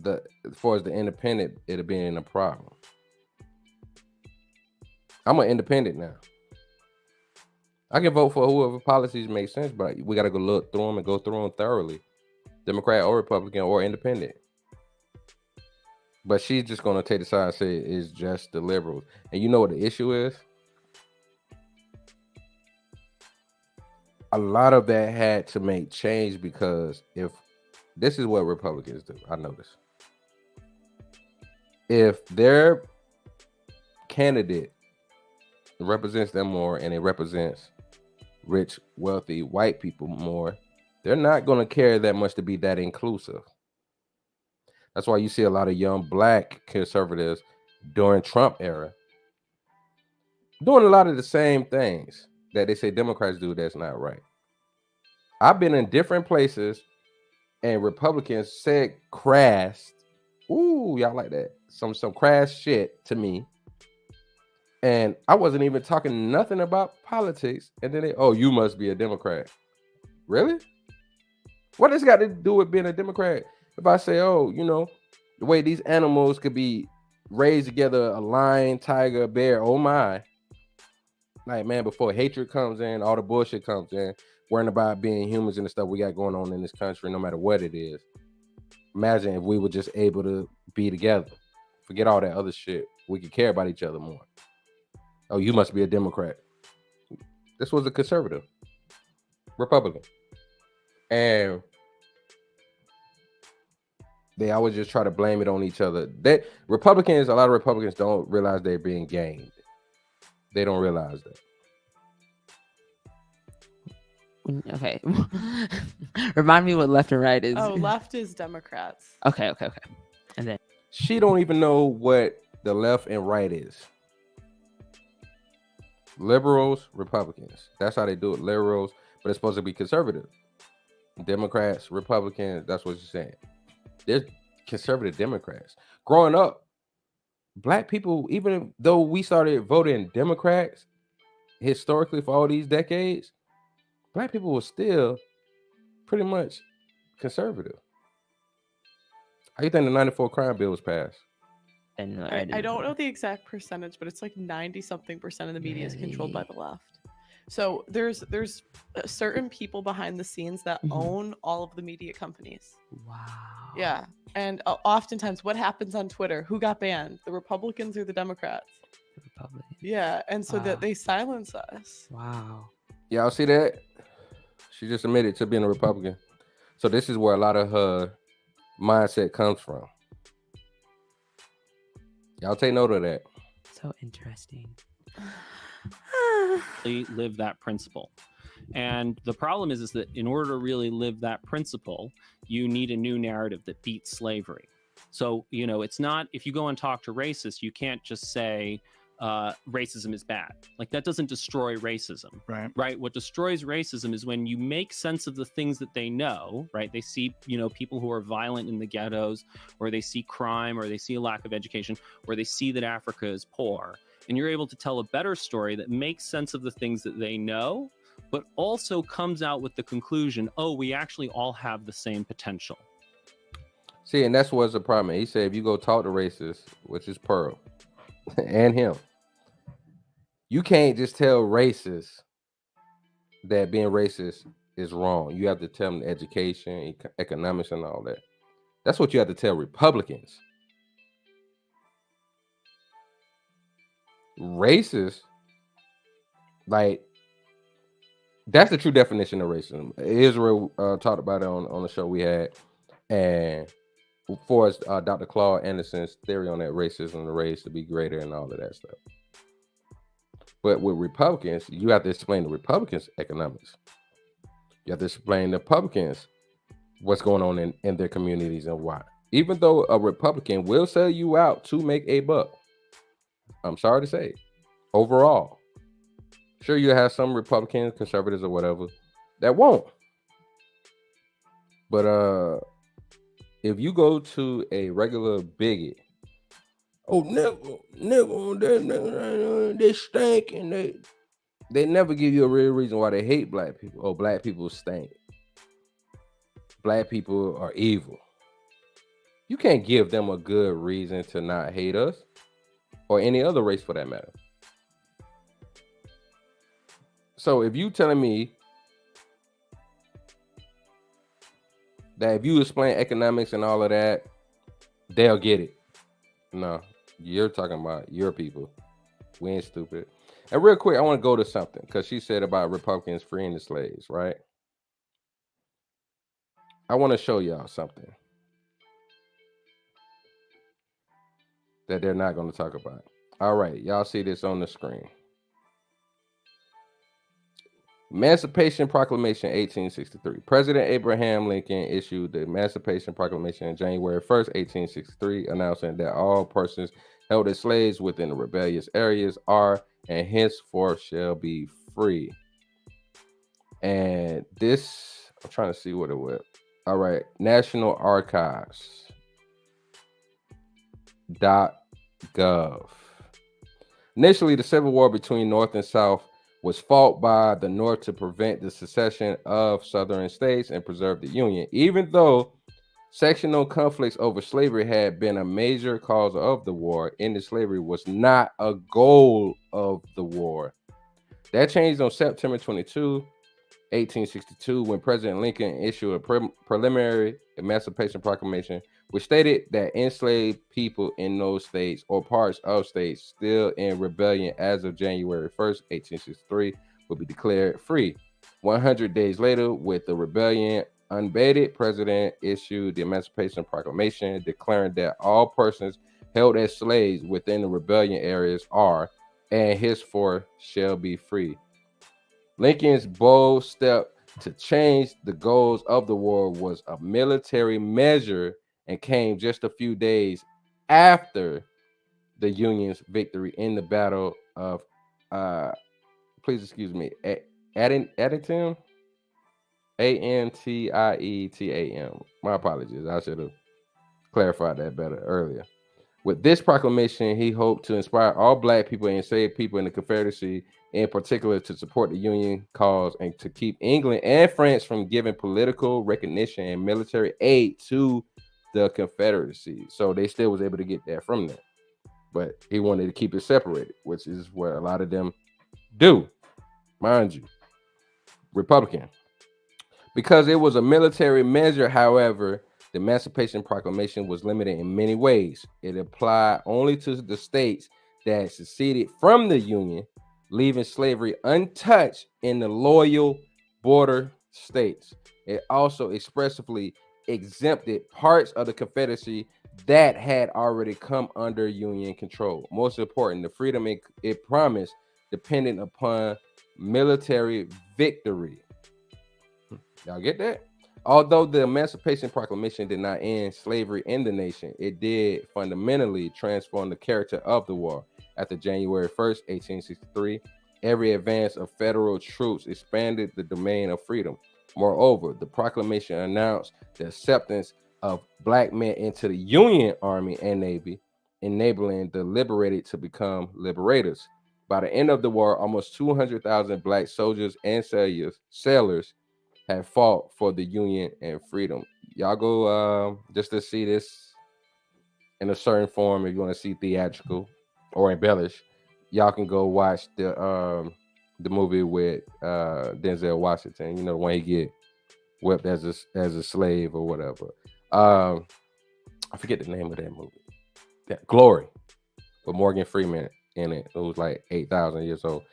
as far as the independent, it being a problem. I'm an independent now. I can vote for whoever policies make sense, but we got to go look through them and go through them thoroughly. Democrat or Republican or independent. But she's just going to take the side and say it's just the liberals. And you know what the issue is? A lot of that had to make change, because if this is what Republicans do, I know this. If their candidate represents them more and it represents rich, wealthy, white people more, they're not going to care that much to be that inclusive. That's why you see a lot of young black conservatives during Trump era doing a lot of the same things that they say Democrats do that's not right. I've been in different places and Republicans said crass, ooh, y'all like that, some crass shit to me. And I wasn't even talking nothing about politics. And then oh, you must be a Democrat. Really? What does it got to do with being a Democrat? If I say, oh, the way these animals could be raised together, a lion, tiger, bear, oh my. Like, man, before hatred comes in, all the bullshit comes in, worrying about being humans and the stuff we got going on in this country, no matter what it is. Imagine if we were just able to be together. Forget all that other shit. We could care about each other more. Oh, you must be a Democrat. This was a conservative, Republican. And they always just try to blame it on each other. A lot of Republicans don't realize they're being gamed. They don't realize that. Okay. Remind me what left and right is. Oh, left is Democrats. Okay. And then She don't even know what the left and right is. Liberals, Republicans. That's how they do it. Liberals, but it's supposed to be conservative. Democrats, Republicans, that's what you're saying. There's conservative Democrats. Growing up, Black people, even though we started voting Democrats historically for all these decades, Black people were still pretty much conservative. How you think the 94 crime bill was passed? and I don't know the exact percentage, but it's like 90-something% of the media is controlled by the left. So there's certain people behind the scenes that own all of the media companies. Wow. Yeah, and oftentimes what happens on Twitter? Who got banned? The Republicans or the Democrats? The Republican. Yeah, and so Wow. that they silence us. Wow. Y'all see that? She just admitted to being a Republican. So this is where a lot of her mindset comes from. Y'all take note of that. So interesting. Live that principle. And the problem is that in order to really live that principle, you need a new narrative that beats slavery. So, it's not, if you go and talk to racists, you can't just say racism is bad. Like, that doesn't destroy racism. Right. What destroys racism is when you make sense of the things that they know, right? They see, people who are violent in the ghettos, or they see crime, or they see a lack of education, or they see that Africa is poor. And you're able to tell a better story that makes sense of the things that they know, but also comes out with the conclusion, oh, we actually all have the same potential. See, and that's what's the problem. He said if you go talk to racists, which is Pearl and him, you can't just tell racists that being racist is wrong. You have to tell them education, economics, and all that. That's what you have to tell Republicans. Racist, like, that's the true definition of racism. Israel talked about it on the show we had, and for us, Dr. Claude Anderson's theory on that racism, the race to be greater, and all of that stuff. But with Republicans, you have to explain the Republicans' economics. You have to explain the Republicans what's going on in their communities and why. Even though a Republican will sell you out to make a buck, I'm sorry to say, overall, sure, you have some Republicans, conservatives, or whatever that won't. But if you go to a regular bigot, oh, nigga, they stink, and they never give you a real reason why they hate Black people. Oh, Black people stink. Black people are evil. You can't give them a good reason to not hate us, or any other race for that matter. So if you telling me that if you explain economics and all of that, they'll get it. No, you're talking about your people. We ain't stupid. And real quick, I want to go to something, because she said about Republicans freeing the slaves, right? I want to show y'all something that they're not going to talk about. All right, y'all see this on the screen. Emancipation Proclamation 1863. President Abraham Lincoln issued the Emancipation Proclamation on January 1st, 1863, announcing that all persons held as slaves within the rebellious areas are and henceforth shall be free. And this I'm trying to see what it was. All right, National Archives.gov. Initially, the Civil War between North and South was fought by the North to prevent the secession of Southern states and preserve the Union. Even though sectional conflicts over slavery had been a major cause of the war, ending slavery was not a goal of the war. That changed on September 22, 1862, when President Lincoln issued a preliminary Emancipation Proclamation, which stated that enslaved people in those states or parts of states still in rebellion as of January 1st, 1863, would be declared free. 100 days later, with the rebellion unabated, President issued the Emancipation Proclamation, declaring that all persons held as slaves within the rebellion areas are, and henceforth shall be free. Lincoln's bold step to change the goals of the war was a military measure and came just a few days after the Union's victory in the Battle of, Antietam, Antietam. My apologies. I should have clarified that better earlier. With this proclamation, he hoped to inspire all Black people and enslaved people in the Confederacy, in particular, to support the Union cause and to keep England and France from giving political recognition and military aid to the Confederacy. So they still was able to get that from them. But he wanted to keep it separated, which is what a lot of them do, mind you. Republican. Because it was a military measure, however, the Emancipation Proclamation was limited in many ways. It applied only to the states that seceded from the Union, leaving slavery untouched in the loyal border states. It also expressly exempted parts of the Confederacy that had already come under Union control. Most important, the freedom it promised depended upon military victory. Y'all get that? Although the Emancipation Proclamation did not end slavery in the nation, it did fundamentally transform the character of the war. After January 1st, 1863, every advance of federal troops expanded the domain of freedom. Moreover, the proclamation announced the acceptance of Black men into the Union Army and Navy, enabling the liberated to become liberators. By the end of the war, almost 200,000 Black soldiers and sailors had fought for the Union and freedom. Y'all go just to see this in a certain form. If you want to see theatrical or embellish, y'all can go watch the movie with Denzel Washington. You know, when he get whipped as a slave or whatever. I forget the name of that movie. Glory, with Morgan Freeman in it. It was like 8,000 years old.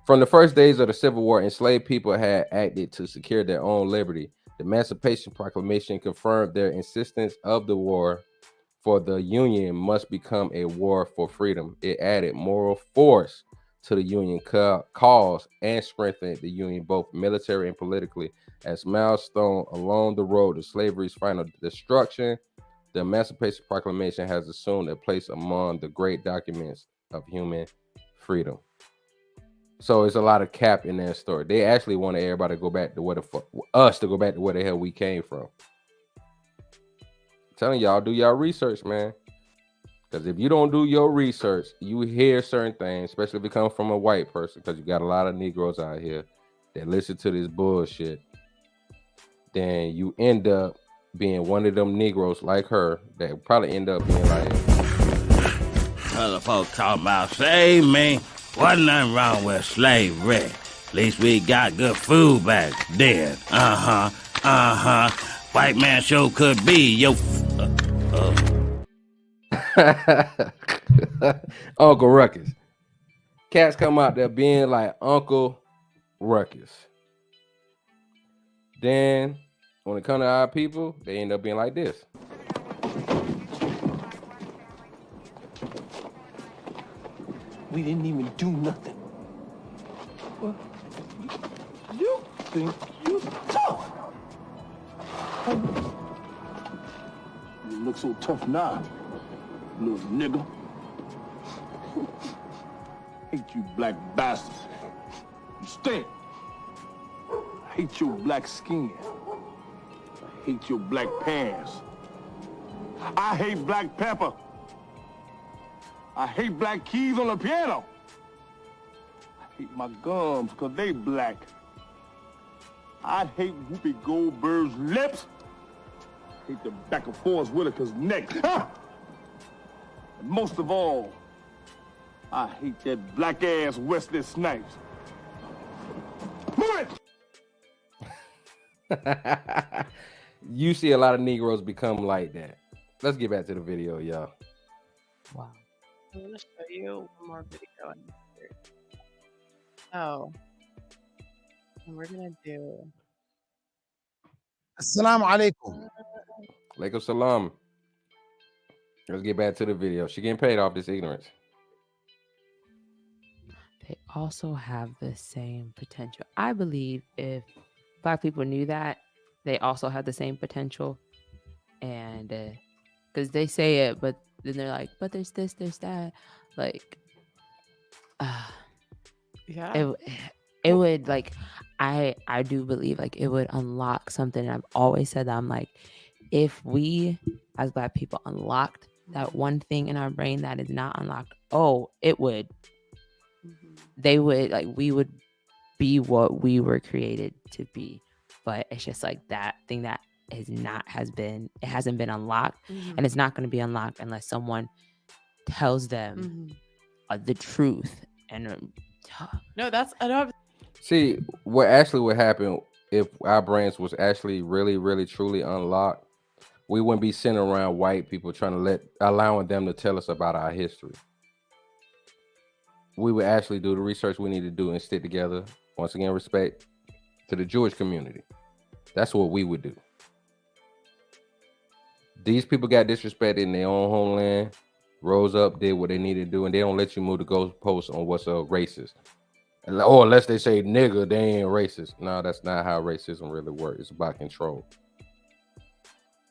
From the first days of the Civil War, enslaved people had acted to secure their own liberty. The Emancipation Proclamation confirmed their insistence of the war for the Union must become a war for freedom. It added moral force to the Union cause and strengthened the Union both military and politically. As milestone along the road to slavery's final destruction, the Emancipation Proclamation has assumed a place among the great documents of human freedom. So it's a lot of cap in that story. They actually wanted everybody to go back to where the hell we came from. I'm telling y'all, do y'all research, man. Because if you don't do your research, you hear certain things, especially if it comes from a white person, because you got a lot of Negroes out here that listen to this bullshit. Then you end up being one of them Negroes like her that probably end up being like, other folks talking about slave, man. Wasn't nothing wrong with slavery. At least we got good food back then. White man sure could be your Uncle Ruckus. Cats come out there being like Uncle Ruckus. Then when it comes to our people, they end up being like this. We didn't even do nothing. Well, you think you tough? You look so tough now, little nigga. Hate you black bastards. You stink. Hate your black skin. hate your black pants. I hate black pepper. I hate black keys on the piano. I hate my gums because they black. I hate Whoopi Goldberg's lips. I hate the back of Forrest Whitaker's neck. Ah! And most of all, I hate that black ass Wesley Snipes. Move it! You see a lot of Negroes become like that. Let's get back to the video, y'all. Wow. I'm gonna show you one more video. Oh, and we're gonna do. Assalamu alaikum. Alaikum salam. Let's get back to the video. She getting paid off this ignorance. They also have the same potential. I believe if Black people knew that, they also have the same potential. And because they say it, but then they're like, but there's this, there's that. Like, Yeah. it would, like, I do believe like it would unlock something. And I've always said that. I'm like, if we as Black people unlocked that one thing in our brain that is not unlocked, it would. They would, like, we would be what we were created to be. But it's just like that thing that hasn't been unlocked, and it's not going to be unlocked unless someone tells them the truth. And No, that's I don't. See, what actually would happen if our brains was actually really, really, truly unlocked, we wouldn't be sitting around white people allowing them to tell us about our history. We would actually do the research we need to do and stick together. Once again, respect to the Jewish community. That's what we would do. These people got disrespected in their own homeland, rose up, did what they needed to do, and they don't let you move the goalposts on what's racist. Or unless they say nigga, they ain't racist. No, that's not how racism really works. It's about control.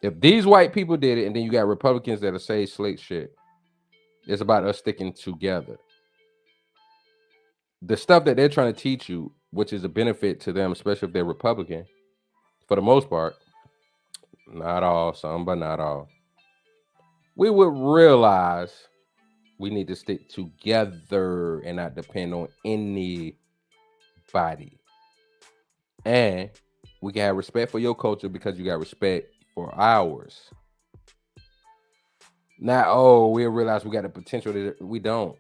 If these white people did it, and then you got Republicans that'll say slick shit, it's about us sticking together. The stuff that they're trying to teach you, which is a benefit to them, especially if they're Republican, for the most part, not all, some, but not all, we would realize we need to stick together and not depend on anybody. And we can have respect for your culture because you got respect for ours. Now, we'll realize we got the potential that we don't.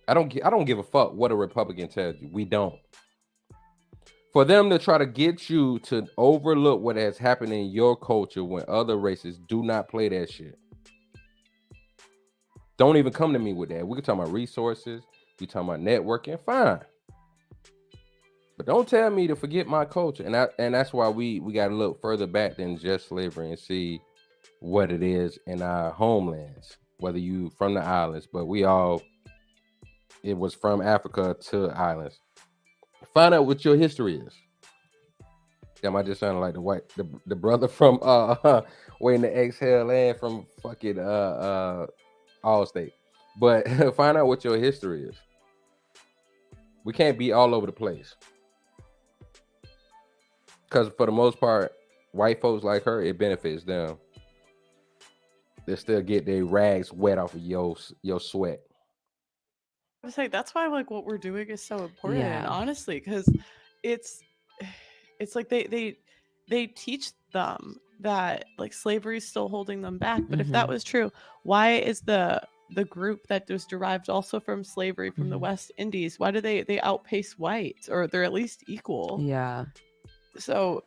I don't give a fuck what a Republican tells you. We don't. For them to try to get you to overlook what has happened in your culture when other races do not play that shit. Don't even come to me with that. We can talk about resources. We talking about networking. Fine. But don't tell me to forget my culture. And that's why we got to look further back than just slavery and see what it is in our homelands. Whether you from the islands, but it was from Africa to islands. Find out what your history is. That might just sound like the brother from waiting to exhale and from fucking Allstate. But find out what your history is. We can't be all over the place. Because for the most part, white folks like her, it benefits them. They still get their rags wet off of your sweat. I was like, that's why like what we're doing is so important, Yeah. honestly, because it's like they teach them that like slavery is still holding them back. But if that was true, why is the group that was derived also from slavery from the West Indies, why do they outpace whites, or they're at least equal? Yeah. So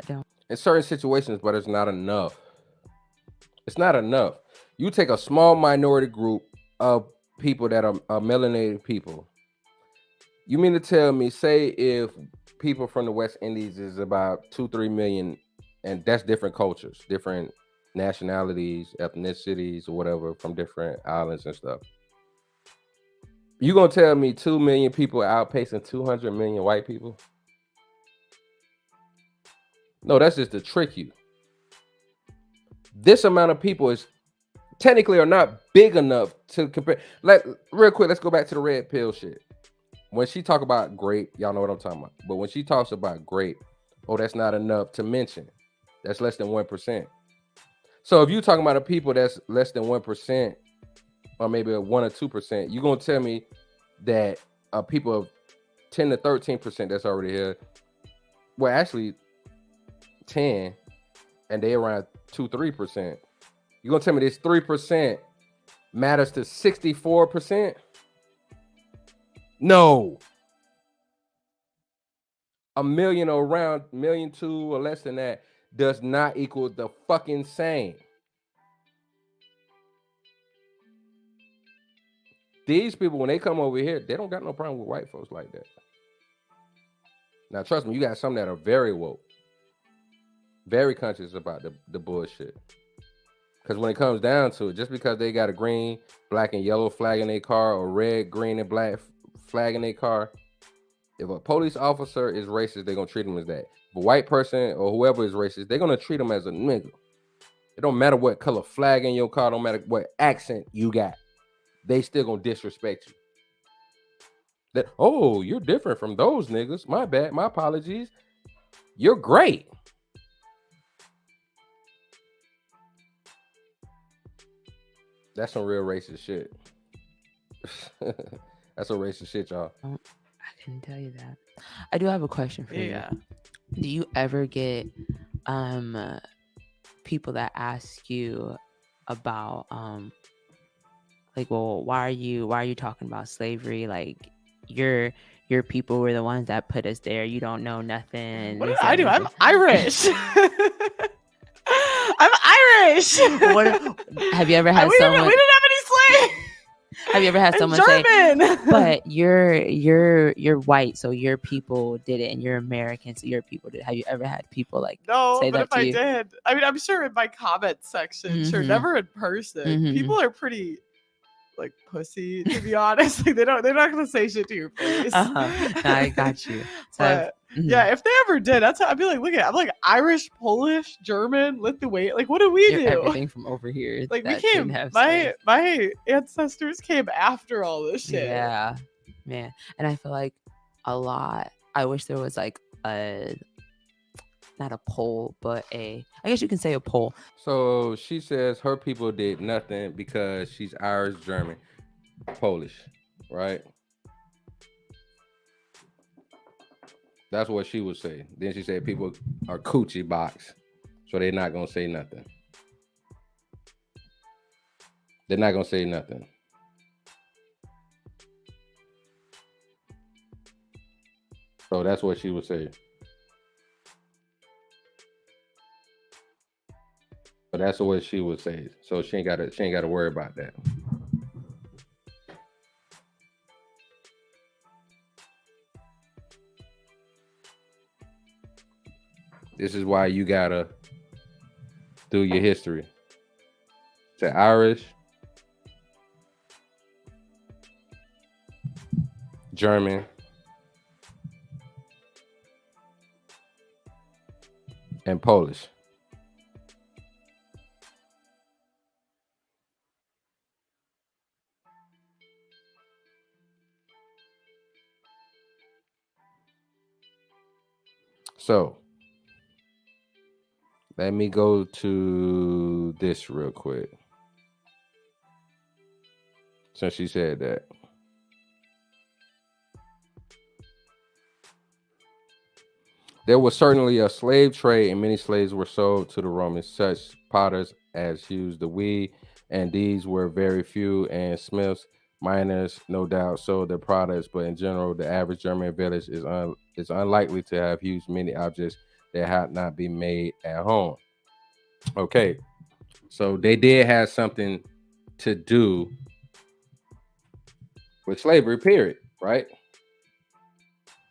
In certain situations, but it's not enough. It's not enough. You take a small minority group of people that are melanated people. You mean to tell me, say if people from the West Indies is about 2-3 million, and that's different cultures, different nationalities, ethnicities, or whatever, from different islands and stuff. You gonna tell me 2 million people outpacing 200 million white people? No, that's just to trick you. This amount of people is technically are not big enough to compare. Like, real quick, let's go back to the red pill shit. When she talk about grape, y'all know what I'm talking about. But when she talks about grape, that's not enough to mention. That's less than 1%. So if you're talking about a people that's less than 1%, or maybe a 1 or 2%, you're gonna tell me that a people of 10 to 13% that's already here, well, actually 10, and they around 2-3%. You're gonna tell me this 3% matters to 64%? No. A million or around 1.2 million or less than that does not equal the fucking same. These people, when they come over here, they don't got no problem with white folks like that. Now, trust me, you got some that are very woke, very conscious about the bullshit. Because when it comes down to it, just because they got a green, black, and yellow flag in their car, or red, green, and black flag in their car, if a police officer is racist, they're going to treat them as that. If a white person or whoever is racist, they're going to treat them as a nigga. It don't matter what color flag in your car, don't matter what accent you got. They still going to disrespect you. That, oh, you're different from those niggas. My bad, my apologies. You're great. That's some real racist shit. That's some racist shit, y'all. I can tell you that. I do have a question for you. Do you ever get people that ask you about like, well, why are you talking about slavery? Like, your people were the ones that put us there. You don't know nothing. What did I do? I'm Irish. I'm Irish. Have you ever had someone? We didn't have any slaves. Have you ever had someone German. say, "But you're white, so your people did it, and you're American, so your people did it"? Have you ever had people like say but that if to I you? did, I mean, I'm sure in my comment section, sure, never in person. People are pretty like pussy, to be honest. Like they're not gonna say shit to your face. I got you. So, but yeah, if they ever did, that's how I'd be like, look at, I'm like Irish, Polish, German, Lithuanian. Like, what do we do? Everything from over here. Like we that came. didn't have My slaves. ancestors came after all this shit. Yeah, man. And I feel like a lot. I wish there was like not a poll, but I guess you can say a poll. So she says her people did nothing because she's Irish, German, Polish, right? That's what she would say. Then she said people are coochie box, so they're not gonna say nothing. They're not gonna say nothing. So that's what she would say. But that's what she would say. So she ain't gotta worry about that. This is why you gotta do your history. Say Irish, German, and Polish. So let me go to this real quick. Since she said that. There was certainly a slave trade, and many slaves were sold to the Romans. Such potters as used the weed, and these were very few, and smiths, miners, no doubt, sold their products. But in general, the average German village is unlikely to have used many objects that had not been made at home. Okay, so they did have something to do with slavery, period, right?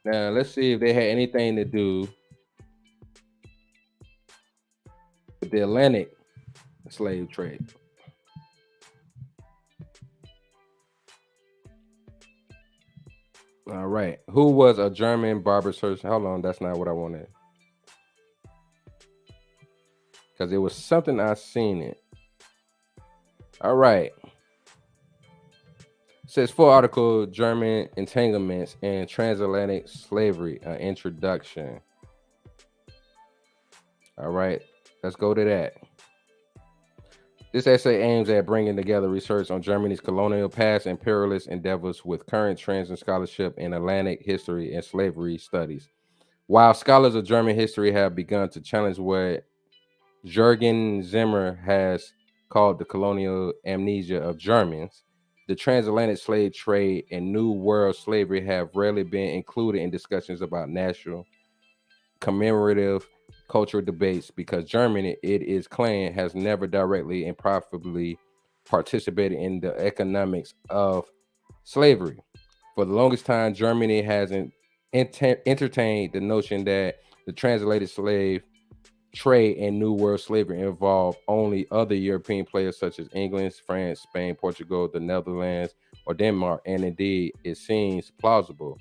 Now, let's see if they had anything to do with the Atlantic slave trade. All right. Who was a German barber surgeon? Hold on, that's not what I wanted. Because it was something I seen it. All right. It says full article, German entanglements and transatlantic slavery, an introduction. All right. Let's go to that. This essay aims at bringing together research on Germany's colonial past, imperialist endeavors with current trends in scholarship in Atlantic history and slavery studies. While scholars of German history have begun to challenge what Jürgen Zimmer has called the colonial amnesia of Germans, the transatlantic slave trade and New World slavery have rarely been included in discussions about national commemorative cultural debates because Germany, it is claimed, has never directly and profitably participated in the economics of slavery. For the longest time, Germany hasn't entertained the notion that the translated slave trade and New World slavery involved only other European players such as England, France, Spain, Portugal, the Netherlands, or Denmark. And indeed, it seems plausible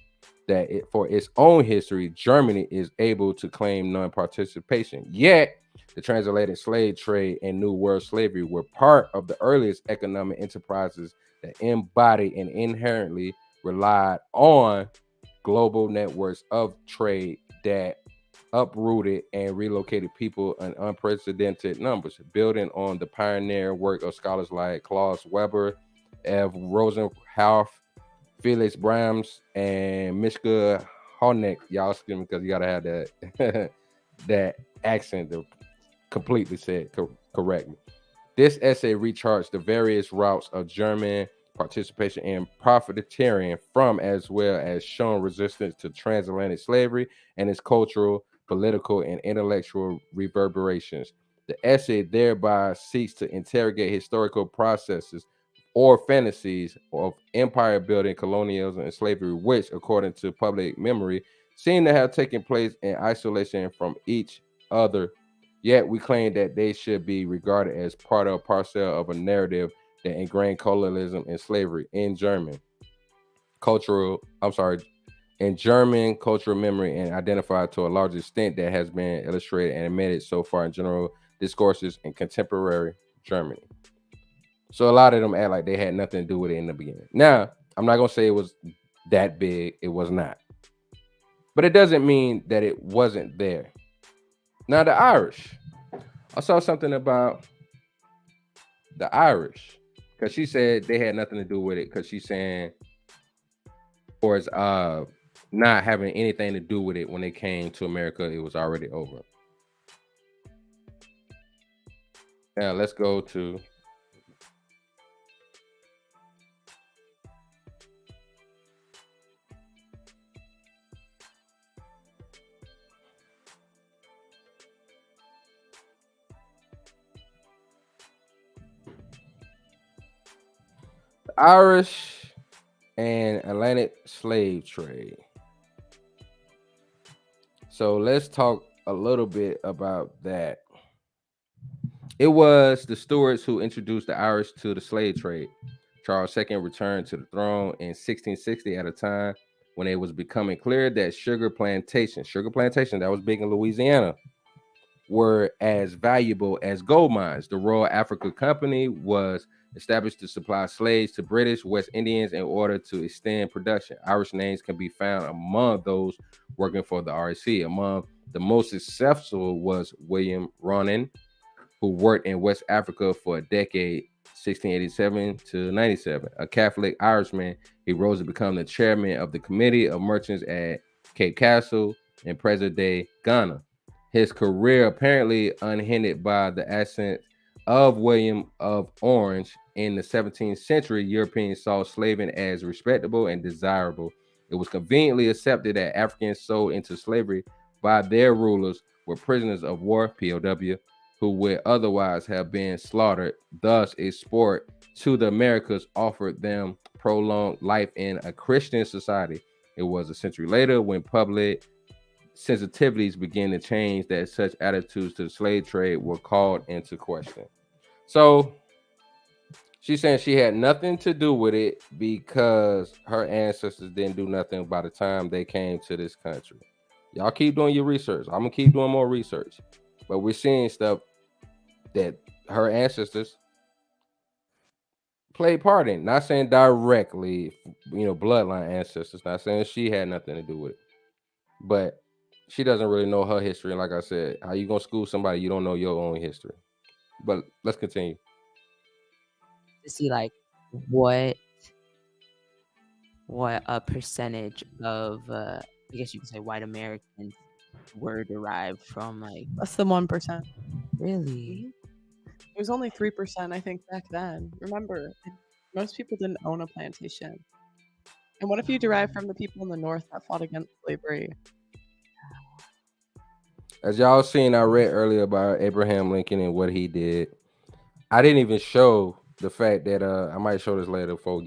that for its own history, Germany is able to claim non-participation. Yet, the transatlantic slave trade and New World slavery were part of the earliest economic enterprises that embodied and inherently relied on global networks of trade that uprooted and relocated people in unprecedented numbers, building on the pioneer work of scholars like Klaus Weber, Ev Rosenhaus, Felix Brahms, and Mishka Honeck. Y'all excuse me because you gotta have that that accent to completely say it correctly. This essay recharts the various routes of German participation in profiteering from, as well as shown resistance to transatlantic slavery and its cultural, political, and intellectual reverberations. The essay thereby seeks to interrogate historical processes or fantasies of empire building, colonialism, and slavery, which, according to public memory, seem to have taken place in isolation from each other. Yet we claim that they should be regarded as part or parcel of a narrative that ingrained colonialism and slavery in German cultural memory and identified to a large extent that has been illustrated and admitted so far in general discourses in contemporary Germany. So a lot of them act like they had nothing to do with it in the beginning. Now, I'm not going to say it was that big. It was not. But it doesn't mean that it wasn't there. Now, the Irish. I saw something about the Irish because she said they had nothing to do with it because she's saying, or it's not having anything to do with it when they came to America, it was already over. Now, let's go to Irish and Atlantic slave trade. So let's talk a little bit about that. It was the Stuarts who introduced the Irish to the slave trade. Charles II returned to the throne in 1660 at a time when it was becoming clear that sugar plantations, that was big in Louisiana, were as valuable as gold mines. The Royal Africa Company was established to supply slaves to British West Indians in order to extend production. Irish names can be found among those working for the RAC. Among the most successful was William Ronan, who worked in West Africa for a decade, 1687 to 97. A Catholic Irishman, he rose to become the chairman of the Committee of Merchants at Cape Castle in present-day Ghana. His career apparently unhindered by the ascent of William of Orange. In the 17th century, Europeans saw slaving as respectable and desirable. It was conveniently accepted that Africans sold into slavery by their rulers were prisoners of war, POW, who would otherwise have been slaughtered. Thus, export to the Americas offered them prolonged life in a Christian society. It was a century later when public sensitivities began to change that such attitudes to the slave trade were called into question. So she's saying she had nothing to do with it because her ancestors didn't do nothing by the time they came to this country. Y'all keep doing your research. I'm gonna keep doing more research, but we're seeing stuff that her ancestors played part in. Not saying directly, bloodline ancestors. Not saying she had nothing to do with it, but she doesn't really know her history. And like I said, how you gonna school somebody you don't know your own history? But let's continue. To see like what a percentage of I guess you could say white Americans were derived from, like, Less than 1%. really? It was only 3%, I think, back then. Remember, most people didn't own a plantation. And what if you derive from the people in the North that fought against slavery? As y'all seen, I read earlier about Abraham Lincoln and what he did. I didn't even show the fact that I might show this later before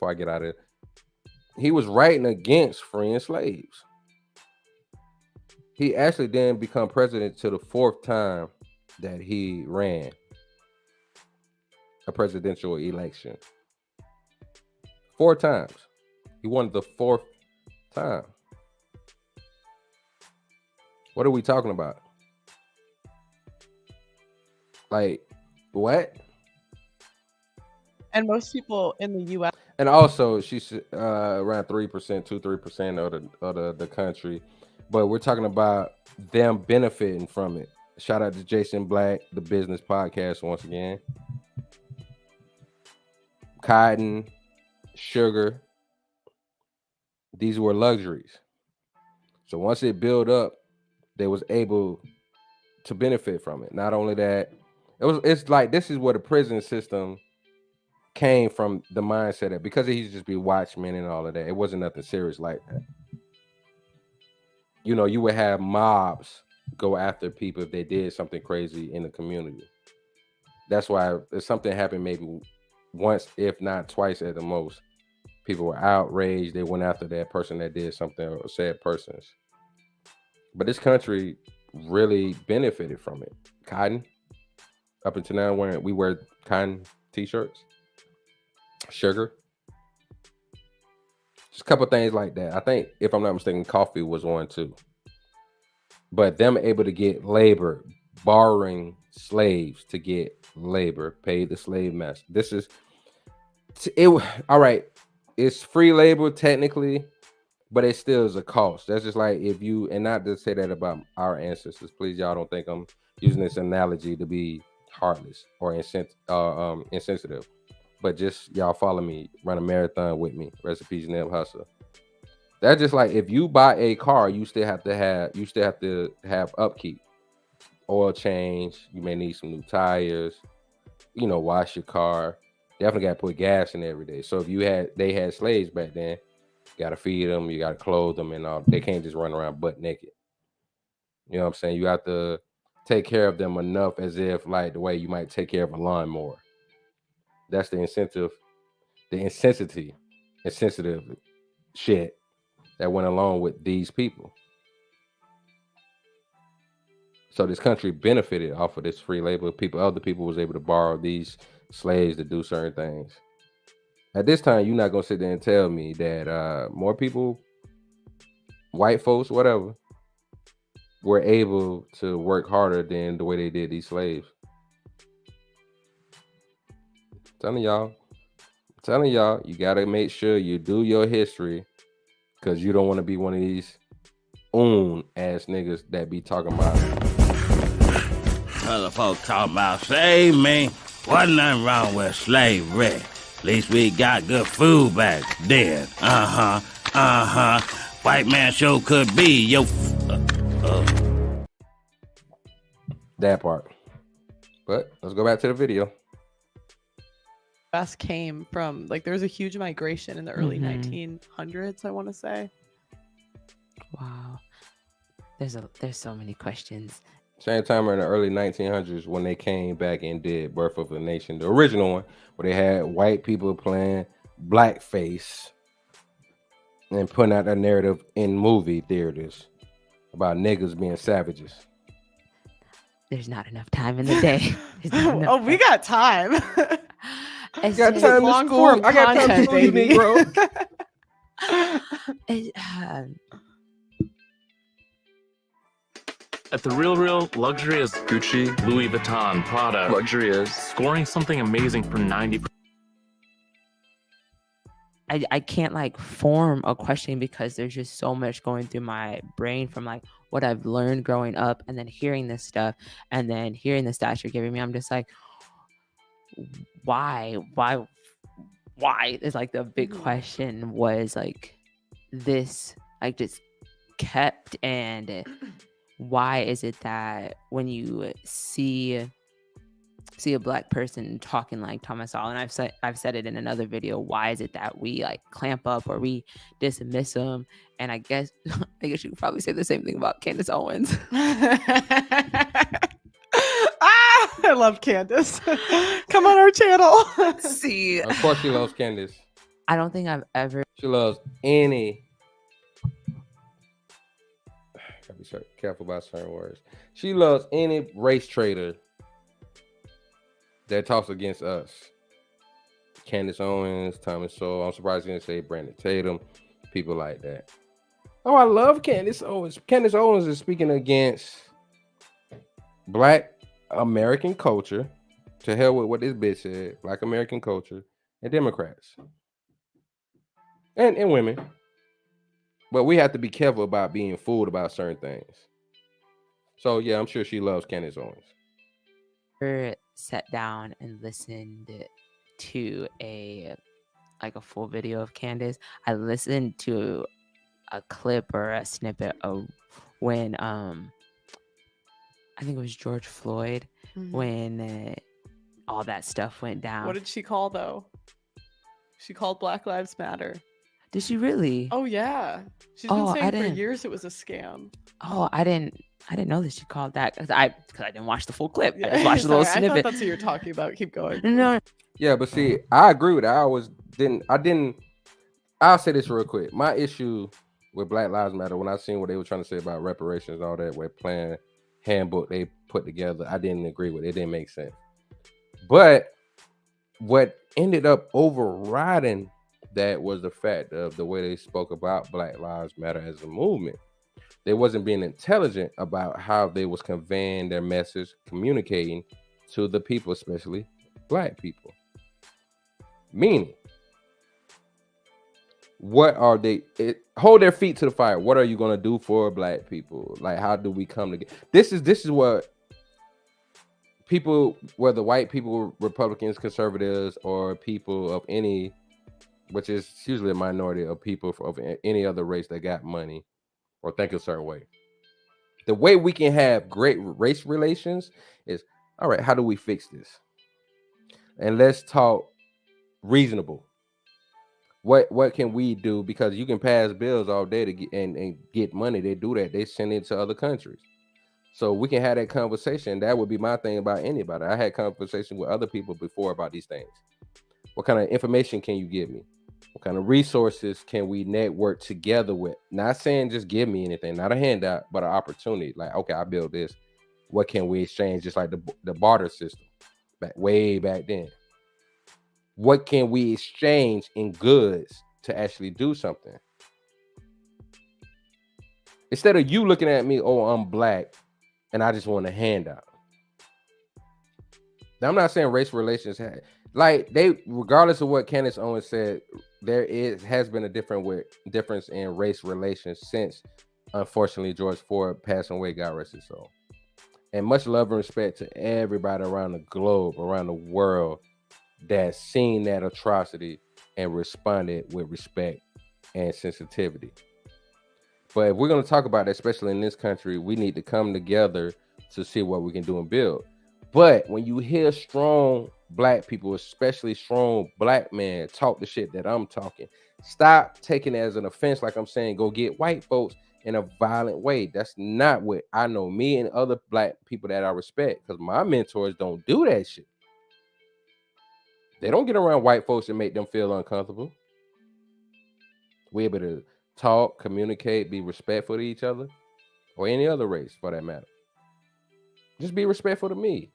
I get out of it. He was writing against freeing slaves. He actually didn't become president till the 4th time that he ran a presidential election. 4 times. He won the 4th time. What are we talking about? Like, what? And most people in the U.S. And also, she's around 3%, 2-3% of the country. But we're talking about them benefiting from it. Shout out to Jason Black, the business podcast, once again. Cotton, sugar, these were luxuries. So once it built up, they was able to benefit from it. Not only that, it's like this is where the prison system came from, the mindset that because it used to just be watchmen and all of that, it wasn't nothing serious like that. You know, you would have mobs go after people if they did something crazy in the community. That's why if something happened maybe once, if not twice at the most, people were outraged. They went after that person that did something, or said persons. But this country really benefited from it. Cotton, up until now, we wear cotton t-shirts. Sugar. Just a couple things like that. I think, if I'm not mistaken, coffee was one too. But them able to get labor, borrowing slaves to get labor, pay the slave master. This is it. All right, it's free labor technically, but it still is a cost. That's just like if you, and not to say that about our ancestors. Please, y'all don't think I'm using this analogy to be heartless or insensitive. But just y'all follow me, run a marathon with me. Recipes Neb Hustle. That's just like if you buy a car, you still have to have upkeep, oil change. You may need some new tires. You know, wash your car. Definitely got to put gas in every day. So if they had slaves back then, you got to feed them, you got to clothe them, and all. They can't just run around butt naked. You know what I'm saying? You have to take care of them enough, as if like the way you might take care of a lawnmower. That's the incentive, the insensitive shit that went along with these people. So this country benefited off of this free labor. Other people was able to borrow these slaves to do certain things. At this time, you're not gonna sit there and tell me that more people, white folks, whatever, were able to work harder than the way they did these slaves. Telling y'all, you gotta make sure you do your history, because you don't want to be one of these ass niggas that be talking about other folks talking about slave, man. Wasn't nothing wrong with slavery. At least we got good food back then. White man sure could be your that part. But let's go back to the video. US came from, like, there was a huge migration in the early 1900s, I want to say. Wow. There's so many questions. Same time in the early 1900s when they came back and did Birth of a Nation, the original one, where they had white people playing blackface and putting out a narrative in movie theaters about niggas being savages. There's not enough time in the day. We got time. It's got just time to long school. form I got time to content, school you, baby. Negro. At The RealReal, luxury is Gucci, Louis Vuitton, Prada. Luxury is scoring something amazing for 90%. I can't like form a question because there's just so much going through my brain from like what I've learned growing up and then hearing this stuff and then hearing the stats you're giving me. I'm just like, why is like the big question was like this like just kept, and why is it that when you see a Black person talking like Thomas Sowell, and I've said it in another video, why is it that we like clamp up or we dismiss them? And I guess you could probably say the same thing about Candace Owens. I love Candace. Come on our channel. See, Of course, she loves Candace. I don't think I've ever. She loves any. Gotta be careful about certain words. She loves any race traitor that talks against us. Candace Owens, Thomas Sowell. I'm surprised you didn't say Brandon Tatum. People like that. Oh, I love Candace Owens. Candace Owens is speaking against Black American culture. To hell with what this bitch said. Black American culture and Democrats. And women. But we have to be careful about being fooled about certain things. So yeah, I'm sure she loves Candace Owens. Sat down and listened to a full video of Candace. I listened to a clip or a snippet of when I think it was George Floyd when all that stuff went down. What did she call though? She called Black Lives Matter. Did she really? Oh yeah, she's been Oh, saying I for didn't- years it was a scam. Oh, I didn't know that she called that because I didn't watch the full clip. I just watched a little Sorry, I snippet. thought that's what you're talking about. Keep going. No, Yeah, but see, I agree with that. I'll say this real quick. My issue with Black Lives Matter, when I seen what they were trying to say about reparations and all that, with plan handbook they put together, I didn't agree with it. It didn't make sense. But what ended up overriding that was the fact of the way they spoke about Black Lives Matter as a movement. They wasn't being intelligent about how they was conveying their message, communicating to the people, especially Black people. Meaning, what are they? Hold their feet to the fire. What are you gonna do for Black people? Like, how do we come together? This is what people, whether white people, Republicans, conservatives, or people of any, which is usually a minority of people of any other race that got money or think a certain way. The way we can have great race relations is, all right, how do we fix this? And let's talk reasonable. What can we do? Because you can pass bills all day to get and get money. They do that. They send it to other countries. So we can have that conversation. That would be my thing about anybody. I had conversation with other people before about these things. What kind of information can you give me? What kind of resources can we network together with? Not saying just give me anything, not a handout, but an opportunity. Like, okay, I built this. What can we exchange? Just like the barter system way back then. What can we exchange in goods to actually do something? Instead of you looking at me, oh, I'm Black, and I just want a handout. Now, I'm not saying race relations like they, regardless of what Candace Owens said, has been a difference in race relations since, unfortunately, George Floyd passing away, God rest his soul. And much love and respect to everybody around the globe, around the world, that's seen that atrocity and responded with respect and sensitivity. But if we're going to talk about that, especially in this country, we need to come together to see what we can do and build. But when you hear strong Black people, especially strong Black men, talk the shit that I'm talking, stop taking it as an offense. Like I'm saying, go get white folks in a violent way. That's not what I know. Me and other Black people that I respect, because my mentors don't do that shit. They don't get around white folks and make them feel uncomfortable. We're able to talk, communicate, be respectful to each other, or any other race for that matter. Just be respectful to me.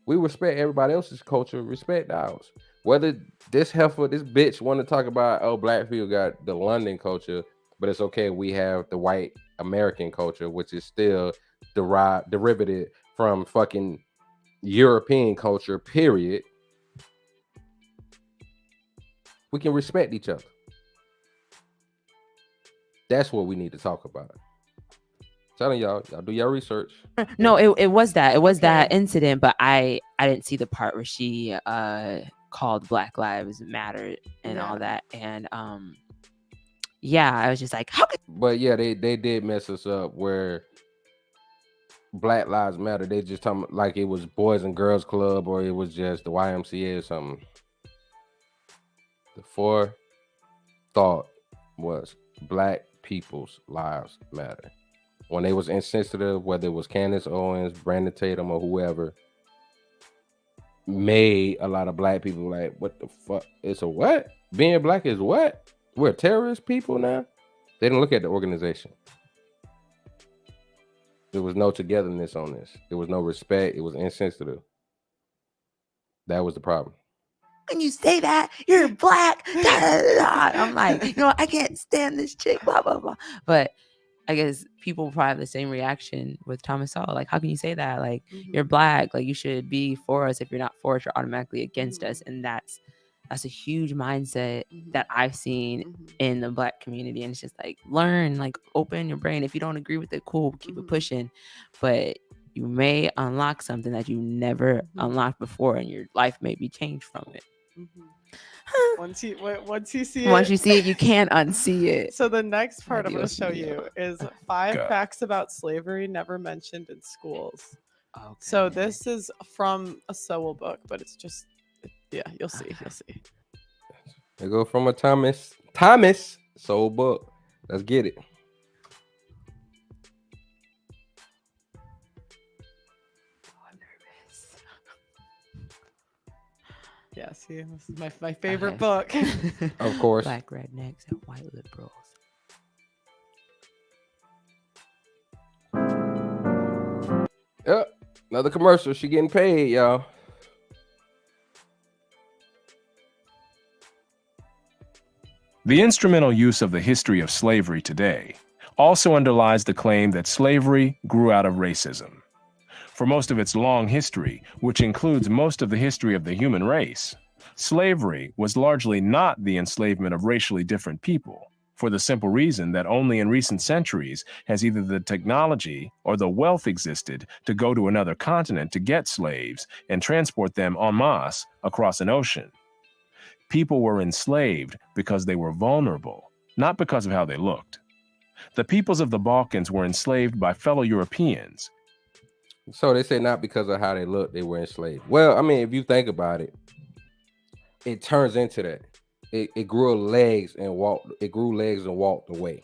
We respect everybody else's culture, respect ours. Whether this bitch want to talk about, oh, Black people got the London culture, but it's okay, we have the white American culture, which is still derivative from fucking European culture, period. We can respect each other. That's what we need to talk about. Telling y'all do your research. No, it was that. It was that Okay. incident, but I didn't see the part where she called Black Lives Matter and all that. And yeah, I was just like, how could But yeah, they did mess us up where Black Lives Matter. They just talking like it was Boys and Girls Club or it was just the YMCA or something. The forethought was Black people's lives matter. When they was insensitive, whether it was Candace Owens, Brandon Tatum, or whoever, made a lot of Black people like, what the fuck? It's a what? Being Black is what? We're terrorist people now? They didn't look at the organization. There was no togetherness on this. There was no respect. It was insensitive. That was the problem. can you say that? You're Black. Da, da, da, da. I'm like, I can't stand this chick, blah, blah, blah. But I guess people probably have the same reaction with Thomas Sowell. Like, how can you say that? Like, you're Black. Like, you should be for us. If you're not for us, you're automatically against us. And that's a huge mindset that I've seen in the Black community. And it's just like, learn, like, open your brain. If you don't agree with it, cool, keep it pushing. But you may unlock something that you never unlocked before, and your life may be changed from it. Once you see Once you see it, you can't unsee it. So the next part I'm going Adios, to show you is 5 facts about slavery never mentioned in schools. Okay. So this is from a Sowell book, but it's just, yeah, you'll see. They go from a Thomas Sowell book. Let's get it. Yeah, see, this is my favorite book. Of course. Black rednecks and white liberals. Yep. Another commercial. She getting paid, y'all. The instrumental use of the history of slavery today also underlies the claim that slavery grew out of racism. For most of its long history, which includes most of the history of the human race, slavery was largely not the enslavement of racially different people, for the simple reason that only in recent centuries has either the technology or the wealth existed to go to another continent to get slaves and transport them en masse across an ocean. People were enslaved because they were vulnerable, not because of how they looked. The peoples of the Balkans were enslaved by fellow Europeans. So they say not because of how they look, they were enslaved. Well, I mean, if you think about it, it turns into that. It grew legs and walked. It grew legs and walked away.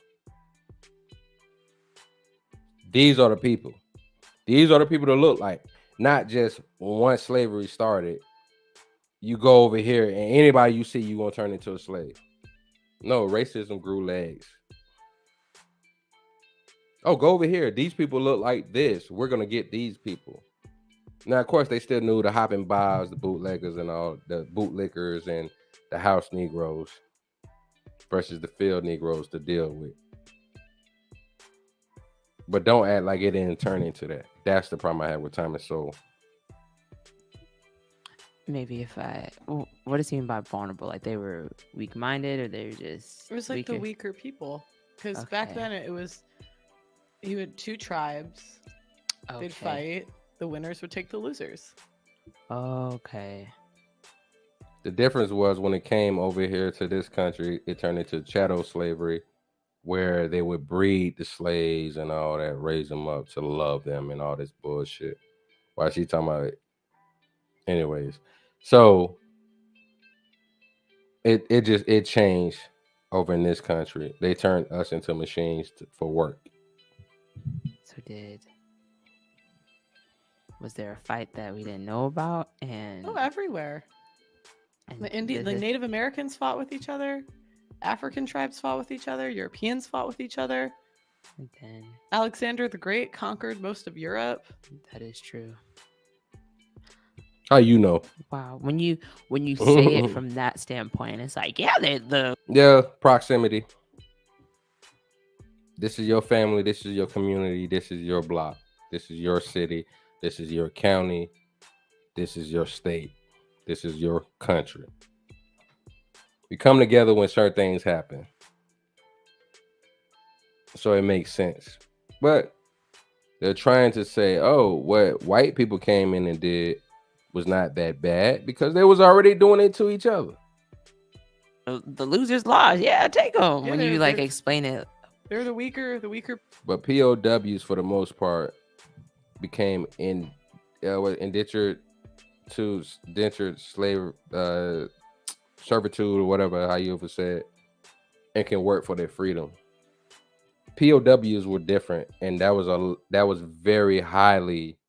These are the people. These are the people that look like. Not just once slavery started, you go over here and anybody you see, you gonna turn into a slave. No, racism grew legs. Oh, go over here. These people look like this. We're gonna get these people. Now, of course, they still knew the hopping bobs, the bootleggers, and all the bootlickers and the house Negroes versus the field Negroes to deal with. But don't act like it didn't turn into that. That's the problem I have with Thomas Sowell. Maybe what does he mean by vulnerable? Like they were weak-minded, or they were just It was like the weaker people. Because back then you had 2 tribes. They'd fight. The winners would take the losers. Okay. The difference was when it came over here to this country, it turned into chattel slavery, where they would breed the slaves and all that, raise them up to love them and all this bullshit. Why is she talking about it? Anyways, so it changed over in this country. They turned us into machines for work. So was there a fight that we didn't know about? And everywhere. The Native Americans fought with each other. African tribes fought with each other. Europeans fought with each other. And then Alexander the Great conquered most of Europe. That is true. How you know? Wow. When you say it from that standpoint, it's like, yeah, proximity. This is your family. This is your community. This is your block. This is your city. This is your county. This is your state. This is your country. We come together when certain things happen. So it makes sense. But they're trying to say, oh, what white people came in and did was not that bad because they was already doing it to each other. The losers lost. Yeah, take them. Yeah, When you they're- like they're- explain it. They're the weaker. But POWs for the most part became indentured slave servitude or whatever how you ever said, and can work for their freedom. POWs were different, and that was very highly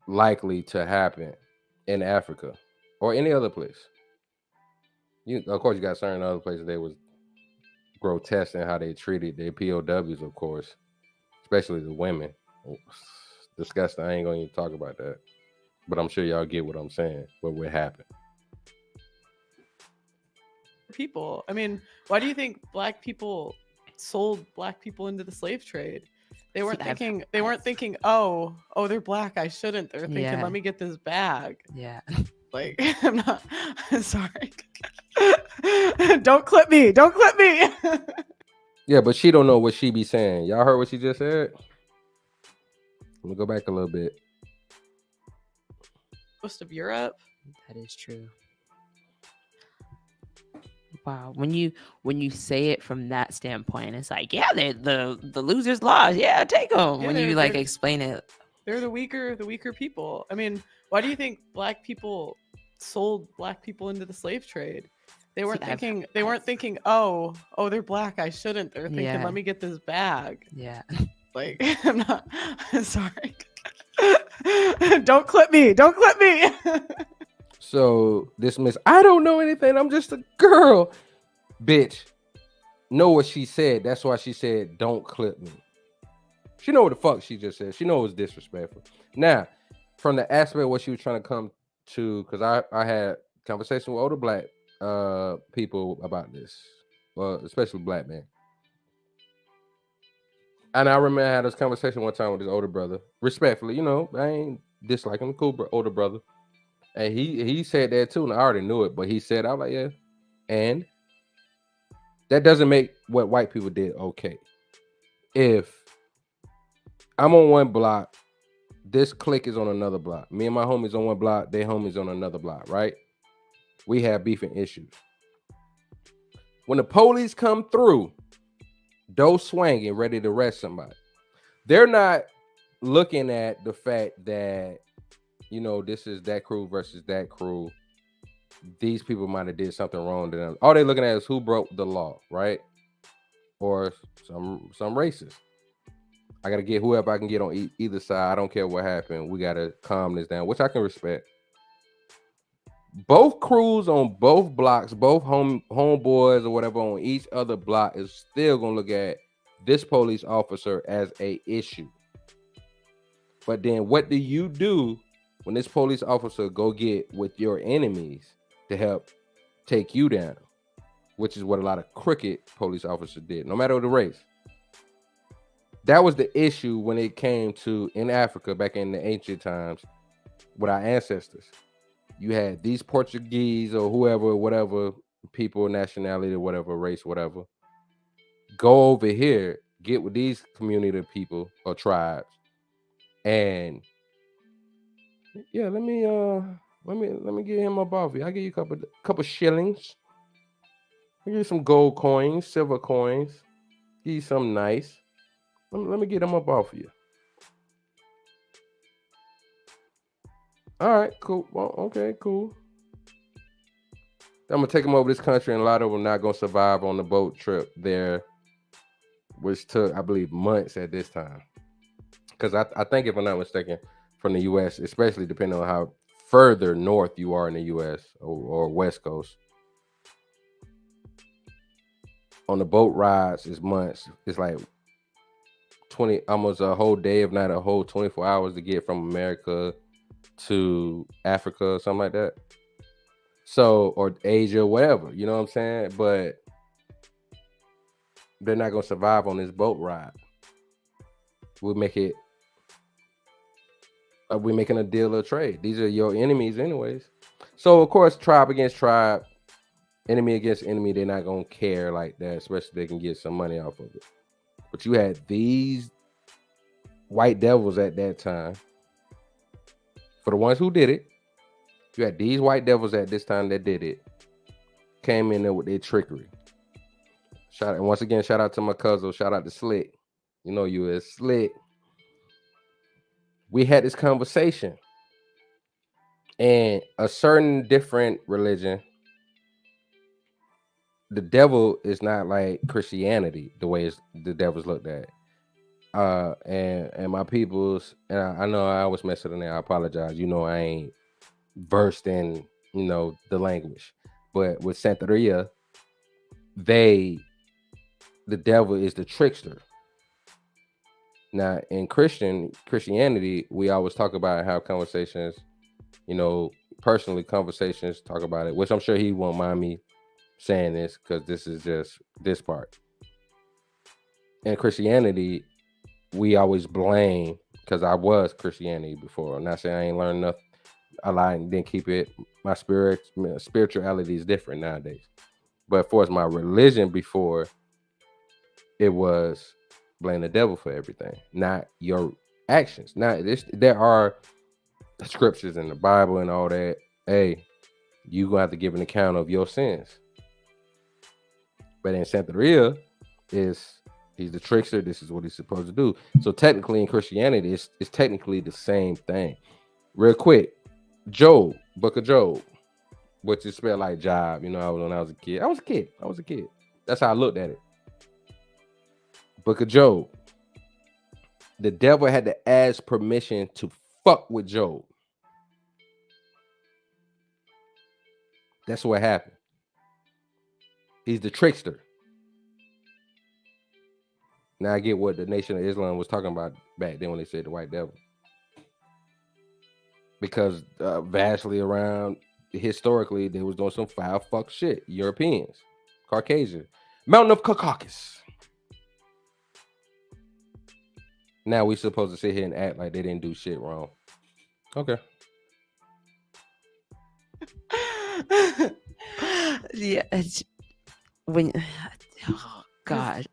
likely to happen in Africa or any other place. Of course, you got certain other places they was grotesque in how they treated their POWs, of course, especially the women. Disgusting. I ain't gonna even talk about that, but I'm sure y'all get what I'm saying. What would happen? People. I mean, why do you think black people sold black people into the slave trade? They weren't thinking. They weren't thinking. Oh, they're black. I shouldn't. They're thinking. Yeah. Let me get this bag. Yeah. Like I'm not. Sorry. Don't clip me. Don't clip me. Yeah, but she don't know what she be saying. Y'all heard what she just said? Let me go back a little bit. Most of Europe. That is true. Wow. When you say it from that standpoint, it's like, yeah, the losers lost. Yeah, take them. Yeah, When you they're- like they're- explain it. They're the weaker people. I mean, why do you think black people sold black people into the slave trade? They weren't I've- thinking. They weren't thinking. Oh, they're black. I shouldn't. They're thinking. Yeah. Let me get this bag. Yeah. Like I'm not. Sorry. Don't clip me. Don't clip me. So this miss, I don't know anything. I'm just a girl. Bitch, know what she said. That's why she said, don't clip me. She know what the fuck she just said. She know it was disrespectful. Now, from the aspect of what she was trying to come to, because I had conversation with older black people about this, well, especially black men. And I remember I had this conversation one time with his older brother, respectfully, I ain't disliking the older brother. And he said that too, and I already knew it, but he said, I was like, yeah. And that doesn't make what white people did okay. If I'm on one block, this clique is on another block. Me and my homies on one block, their homies on another block, right? We have beef and issues. When the police come through, those swinging, ready to arrest somebody, they're not looking at the fact that, this is that crew versus that crew. These people might have did something wrong to them. All they're looking at is who broke the law, right? Or some racist. I gotta get whoever I can get on either side. I don't care what happened. We gotta calm this down, which I can respect. Both crews on both blocks, both homeboys or whatever on each other block is still gonna look at this police officer as a issue. But then what do you do when this police officer go get with your enemies to help take you down? Which is what a lot of crooked police officers did, no matter the race. That was the issue when it came to in Africa back in the ancient times with our ancestors. You had these Portuguese or whoever, whatever people, nationality, whatever race, whatever, go over here, get with these community of people or tribes, and yeah, let me get him up off you. I'll give you a couple shillings. I'll give you some gold coins, silver coins. Give you something nice. Let me get him up off you. All right, cool. Well, okay, cool. I'm gonna take them over this country, and a lot of them not gonna survive on the boat trip there, which took, I believe, months at this time. Because I think, if I'm not mistaken, from the U.S., especially depending on how further north you are in the U.S. or West Coast, on the boat rides, it's months. It's like 20, almost a whole day, if not a whole 24 hours to get from America to Africa or something like that. So, or Asia, whatever, you know what I'm saying? But they're not going to survive on this boat ride. We're making a deal or trade. These are your enemies anyways. So, of course, tribe against tribe, enemy against enemy, they're not going to care like that, especially if they can get some money off of it. But you had these white devils at that time. For the ones who did it, you had these white devils at this time that did it. Came in there with their trickery. And once again, shout out to my cousin. Shout out to Slick. You know you is Slick. We had this conversation. And a certain different religion, the devil is not like Christianity, the way the devil's looked at. And my peoples, and I know I always mess it in there. I apologize. You know I ain't versed in, you know, the language. But with Santeria, the devil is the trickster. Now in Christianity, we always talk about how conversations, you know, personally conversations talk about it, which I'm sure he won't mind me saying this because this is just this part. In Christianity, we always blame, because I was Christianity before. I'm not saying I ain't learned nothing a lot and didn't keep it. My spirituality is different nowadays. But for my religion before, it was blame the devil for everything, not your actions. Now there are scriptures in the Bible and all that. Hey, you gonna have to give an account of your sins. But in Santeria, he's the trickster. This is what he's supposed to do. So technically in Christianity, it's technically the same thing. Real quick, Job, Book of Job, which is spelled like job. You know, when I was a kid. I was a kid. That's how I looked at it. Book of Job. The devil had to ask permission to fuck with Job. That's what happened. He's the trickster. Now I get what the Nation of Islam was talking about back then when they said the white devil. Because vastly around, historically, they was doing some foul fuck shit. Europeans, Caucasian, Mountain of Caucasus. Now we supposed to sit here and act like they didn't do shit wrong. Okay. Yeah. When, oh God,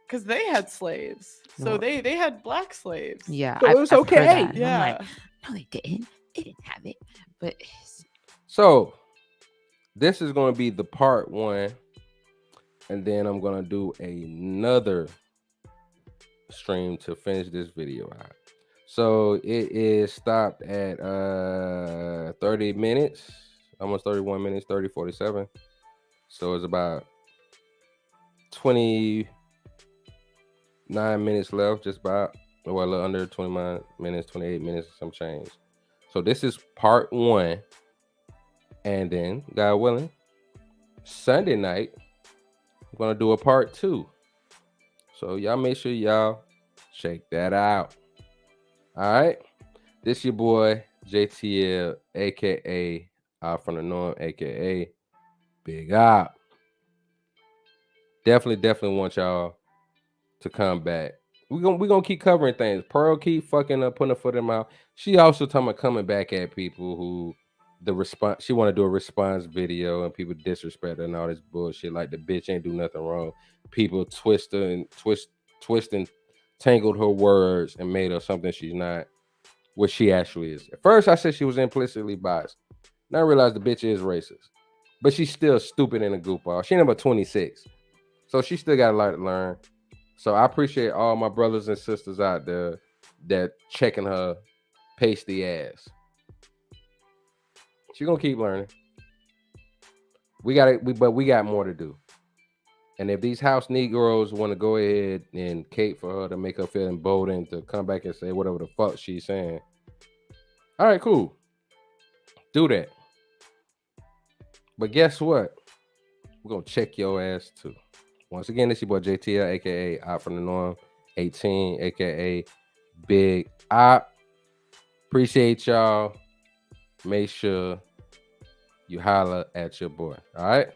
because they had slaves, so they had black slaves. Yeah, so it was I've okay. heard that. Yeah, I'm like, no, they didn't. They didn't have it. But so this is going to be the part 1, and then I'm going to do another stream to finish this video out. So it is stopped at 30 minutes, almost 31 minutes, 47. So it's about 29 minutes left, just about, well, a little under 29 minutes, 28 minutes, some change. So this is part 1. And then, God willing, Sunday night, I'm going to do a part 2. So y'all make sure y'all check that out. All right. This your boy, JTL, a.k.a. Out from the Norm, a.k.a. Big Op. Definitely want y'all to come back. We're gonna keep covering things. Pearl keep fucking up, putting a foot in her mouth. She also talking about coming back at people who the response. She want to do a response video and people disrespect her and all this bullshit. Like the bitch ain't do nothing wrong. People twist and tangled her words and made her something she's not, what she actually is. At first, I said she was implicitly biased. Now I realize the bitch is racist, but she's still stupid in a goofball. She number 26, so she still got a lot to learn. So I appreciate all my brothers and sisters out there that checking her pasty ass. She's gonna keep learning. We got more to do. And if these house Negroes want to go ahead and cape for her to make her feel emboldened to come back and say whatever the fuck she's saying, all right, cool. Do that. But guess what? We're gonna check your ass too. Once again, this your boy JTL, aka Out from the Norm 18, aka Big Op. Appreciate y'all. Make sure you holler at your boy. All right.